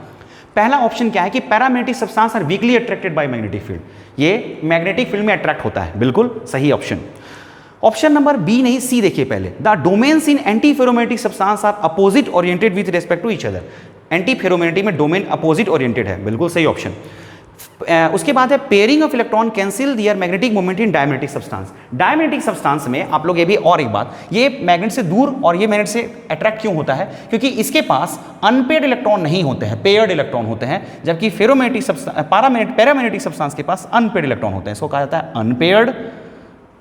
पहला ऑप्शन क्या है कि paramagnetic substance are weakly attracted by magnetic field, ये मैग्नेटिक फील्ड में अट्रैक्ट होता है, बिल्कुल सही ऑप्शन। ऑप्शन नंबर बी नहीं, सी देखिए पहले, the domains in antiferromagnetic substance are opposite oriented with respect to each other. Antiferromagnetic में डोमेन अपोजिट ओरिएंटेड है, बिल्कुल सही ऑप्शन। उसके बाद है pairing of electron cancel their magnetic moment in diamagnetic substance. Diamagnetic substance में आप लोग ये भी और एक बात, ये मैग्नेट से दूर और ये मैग्नेट से अट्रैक्ट क्यों होता है? क्योंकि इसके पास अनपेयर्ड इलेक्ट्रॉन नहीं होते हैं, पेयर्ड इलेक्ट्रॉन होते हैं, जबकि फेरोमैग्नेटिक पैरामैग्नेटिक सब्सटेंस के पास अनपेयर्ड इलेक्ट्रॉन होते हैं। इसको कहा जाता है अनपेयर्ड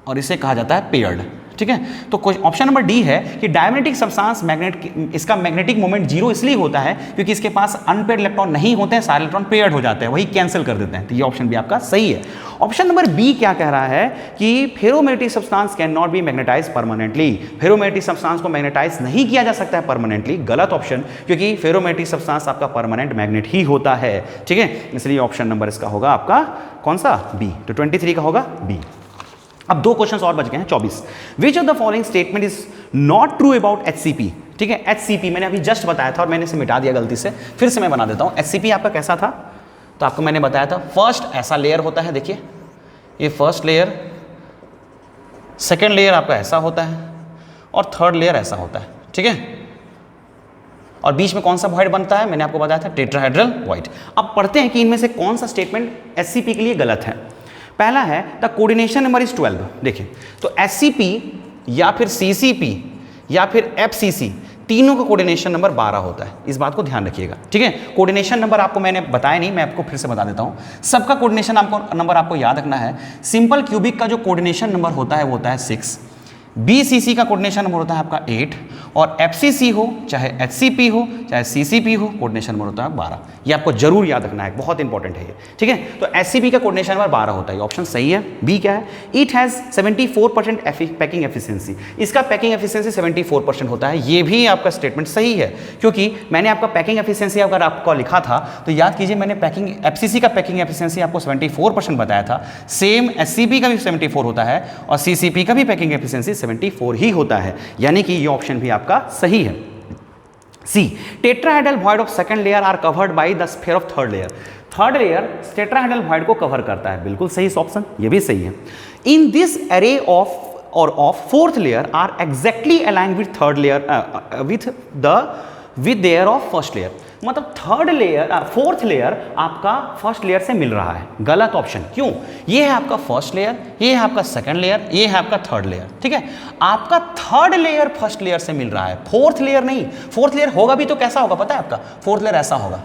और इसे कहा जाता है पेयर्ड। ठीक है। तो ऑप्शन नंबर डी है कि डायमैग्नेटिक सब्सटेंस इसका मैग्नेटिक मोमेंट जीरो इसलिए होता है क्योंकि इसके पास अनपेयर्ड इलेक्ट्रॉन नहीं होते हैं, सारे इलेक्ट्रॉन पेयर्ड हो जाते हैं, वही कैंसिल कर देते हैं। तो ये ऑप्शन भी आपका सही है। ऑप्शन नंबर बी क्या कह रहा है कि ferromagnetic substance can not be magnetize permanently, ferromagnetic substance को मैग्नेटाइज नहीं किया जा सकता है परमानेंटली। गलत ऑप्शन, क्योंकि फेरोमैग्नेटिक सब्सटेंस आपका परमानेंट मैग्नेट ही होता है, ठीक है। इसलिए ऑप्शन नंबर इसका होगा आपका कौन सा, बी। तो 23 का होगा बी। अब दो क्वेश्चंस और बच गए हैं, 24। विच of the following statement is not true about HCP, ठीक है। एचसीपी मैंने अभी जस्ट बताया था और मैंने इसे मिटा दिया गलती से, फिर से मैं बना देता हूं। एचसीपी आपका कैसा था, तो आपको मैंने बताया था फर्स्ट ऐसा लेयर होता है, देखिए ये फर्स्ट लेयर, सेकेंड लेयर आपका ऐसा होता है और थर्ड लेयर ऐसा होता है, ठीक है। और बीच में कौन सा वॉइड बनता है, मैंने आपको बताया था टेट्राहेड्रल वॉइड। अब पढ़ते हैं कि इनमें से कौन सा स्टेटमेंट एचसीपी के लिए गलत है। पहला है द कोऑर्डिनेशन नंबर इज 12, देखिए तो एचसीपी या फिर सीसीपी या फिर एफसीसी तीनों का कोऑर्डिनेशन नंबर 12 होता है, इस बात को ध्यान रखिएगा, ठीक है। कोऑर्डिनेशन नंबर आपको मैंने बताया नहीं, मैं आपको फिर से बता देता हूं। सबका कोऑर्डिनेशन नंबर आपको याद रखना है। सिंपल क्यूबिक का जो कोऑर्डिनेशन नंबर होता है वो होता है 6, बीसीसी का कोऑर्डिनेशन नंबर होता है आपका 8, और एफसीसी हो चाहे एचसीपी हो चाहे सीसीपी हो, कोऑर्डिनेशन नंबर होता है 12। ये आपको जरूर याद रखना है, बहुत इंपॉर्टेंट है ये, ठीक है। तो एचसीपी का कोऑर्डिनेशन नंबर 12 होता है, ऑप्शन सही है। बी क्या है, इट हैज 74% पैकिंग एफिशिएंसी, इसका पैकिंग एफिशिएंसी 74% होता है। ये भी आपका स्टेटमेंट सही है, क्योंकि मैंने आपका पैकिंग एफिशिएंसी अगर आपको लिखा था तो याद कीजिए, मैंने पैकिंग एफसीसी का पैकिंग एफिशिएंसी आपको 74% बताया था। सेम एचसीपी का भी 74 होता है और सीसीपी का भी पैकिंग एफिशिएंसी 74 ही होता है, यानी कि ये ऑप्शन भी आपका सही है। C, tetrahedral void of second layer are covered by the sphere of third layer, third layer tetrahedral void को कवर करता है, बिल्कुल सही ऑप्शन, ये भी सही है। In this array of or of fourth layer are exactly aligned with third layer with their of first layer, मतलब थर्ड लेयर फोर्थ लेयर आपका फर्स्ट लेयर से मिल रहा है, गलत ऑप्शन। क्यों, ये है आपका फर्स्ट लेयर, ये है आपका सेकंड लेयर, ये है आपका थर्ड लेयर, ठीक है। आपका थर्ड लेयर फर्स्ट लेयर से मिल रहा है, फोर्थ लेयर नहीं। फोर्थ लेयर होगा भी तो कैसा होगा पता है आपका, फोर्थ लेयर ऐसा होगा,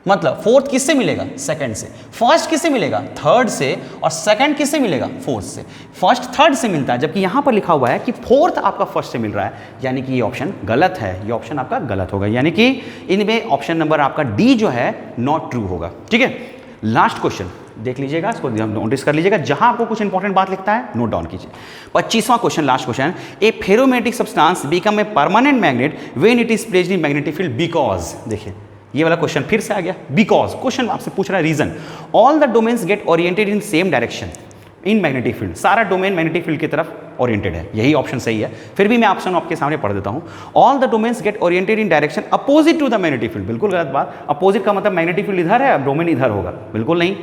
मतलब फोर्थ किससे मिलेगा, सेकंड से। फर्स्ट किससे मिलेगा, थर्ड से, और सेकंड किससे मिलेगा, फोर्थ से। फर्स्ट थर्ड से मिलता है, जबकि यहां पर लिखा हुआ है कि फोर्थ आपका फर्स्ट से मिल रहा है, यानी कि ये ऑप्शन गलत है, ये ऑप्शन आपका गलत होगा, यानी कि इनमें ऑप्शन नंबर आपका डी जो है नॉट ट्रू होगा, ठीक है। लास्ट क्वेश्चन देख लीजिएगा, इसको नोटिस कर लीजिएगा, जहां आपको कुछ इंपॉर्टेंट बात लिखता है नोट डाउन कीजिए। 25वां question, last question, a ferromagnetic substance become a permanent magnet when it is placed in magnetic field because, देखिए ये वाला क्वेश्चन फिर से आ गया, बिकॉज क्वेश्चन आपसे पूछ रहा है reason. All the domains get oriented in same direction in magnetic field, सारा डोमेन मैग्नेटिक फील्ड की तरफ ओरिएंटेड है, यही ऑप्शन सही है। फिर भी मैं ऑप्शन आपके सामने पढ़ देता हूं। All the domains get oriented in direction opposite to the magnetic field, बिल्कुल गलत बात। अपोजिट का मतलब मैग्नेटिक फील्ड इधर है, डोमेन इधर होगा, बिल्कुल नहीं।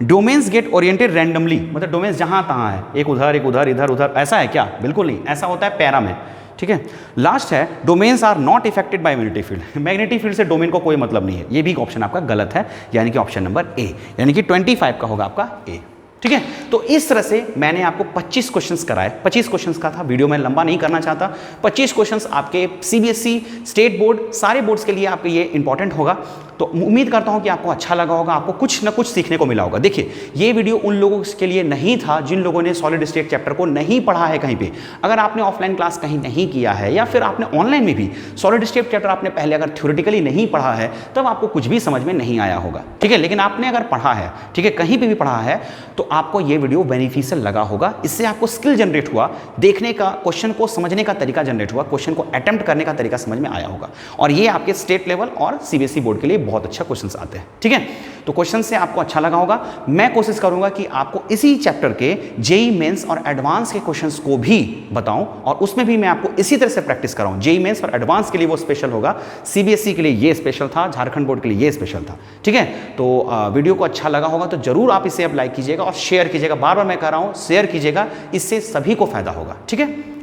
डोमेन्स गेट ओरिएंटेड रैंडमली, मतलब डोमेन्स जहां तहां है, एक उधर एक उधर, इधर उधर, ऐसा है क्या, बिल्कुल नहीं, ऐसा होता है पैरा में, ठीक है। लास्ट है, domains are not affected by magnetic field, magnetic field से डोमेन को कोई मतलब नहीं है, ये भी ऑप्शन आपका गलत है, यानी कि ऑप्शन नंबर ए, यानी कि 25 का होगा आपका ए, ठीक है। तो इस तरह से मैंने आपको 25 क्वेश्चंस कराए, 25 क्वेश्चंस का था, वीडियो में लंबा नहीं करना चाहता। 25 क्वेश्चंस आपके सीबीएसई, स्टेट बोर्ड, सारे बोर्ड्स के लिए आपके ये इंपॉर्टेंट होगा। तो उम्मीद करता हूं कि आपको अच्छा लगा होगा, आपको कुछ ना कुछ सीखने को मिला होगा। देखिए ये वीडियो उन लोगों के लिए नहीं था जिन लोगों ने सॉलिड स्टेट चैप्टर को नहीं पढ़ा है कहीं पे। अगर आपने ऑफलाइन क्लास कहीं नहीं किया है या फिर आपने ऑनलाइन में भी सॉलिड स्टेट चैप्टर आपने पहले अगर थ्योरेटिकली नहीं पढ़ा है, तब आपको कुछ भी समझ में नहीं आया होगा, ठीक है। लेकिन आपने अगर पढ़ा है, ठीक है, कहीं पर भी पढ़ा है, तो आपको ये वीडियो बेनिफिशियल लगा होगा। इससे आपको स्किल जनरेट हुआ, देखने का, क्वेश्चन को समझने का तरीका जनरेट हुआ, क्वेश्चन को अटेम्प्ट करने का तरीका समझ में आया होगा, और ये आपके स्टेट लेवल और सीबीएसई बोर्ड के लिए बहुत अच्छा क्वेश्चन आते हैं, ठीक है। तो क्वेश्चन से आपको अच्छा लगा होगा। मैं कोशिश करूंगा कि आपको इसी चैप्टर के जेई मेंस और एडवांस के क्वेश्चंस को भी बताऊं, और उसमें भी मैं आपको इसी तरह से प्रैक्टिस कराऊं। जेई मेंस और एडवांस के लिए वो स्पेशल होगा, सीबीएसई के लिए ये स्पेशल था, झारखंड बोर्ड के लिए ये स्पेशल था, ठीक है। तो वीडियो को अच्छा लगा होगा तो जरूर आप इसे अब लाइक कीजिएगा और शेयर कीजिएगा। बार बार मैं कह रहा हूं, शेयर कीजिएगा, इससे सभी को फायदा होगा, ठीक है।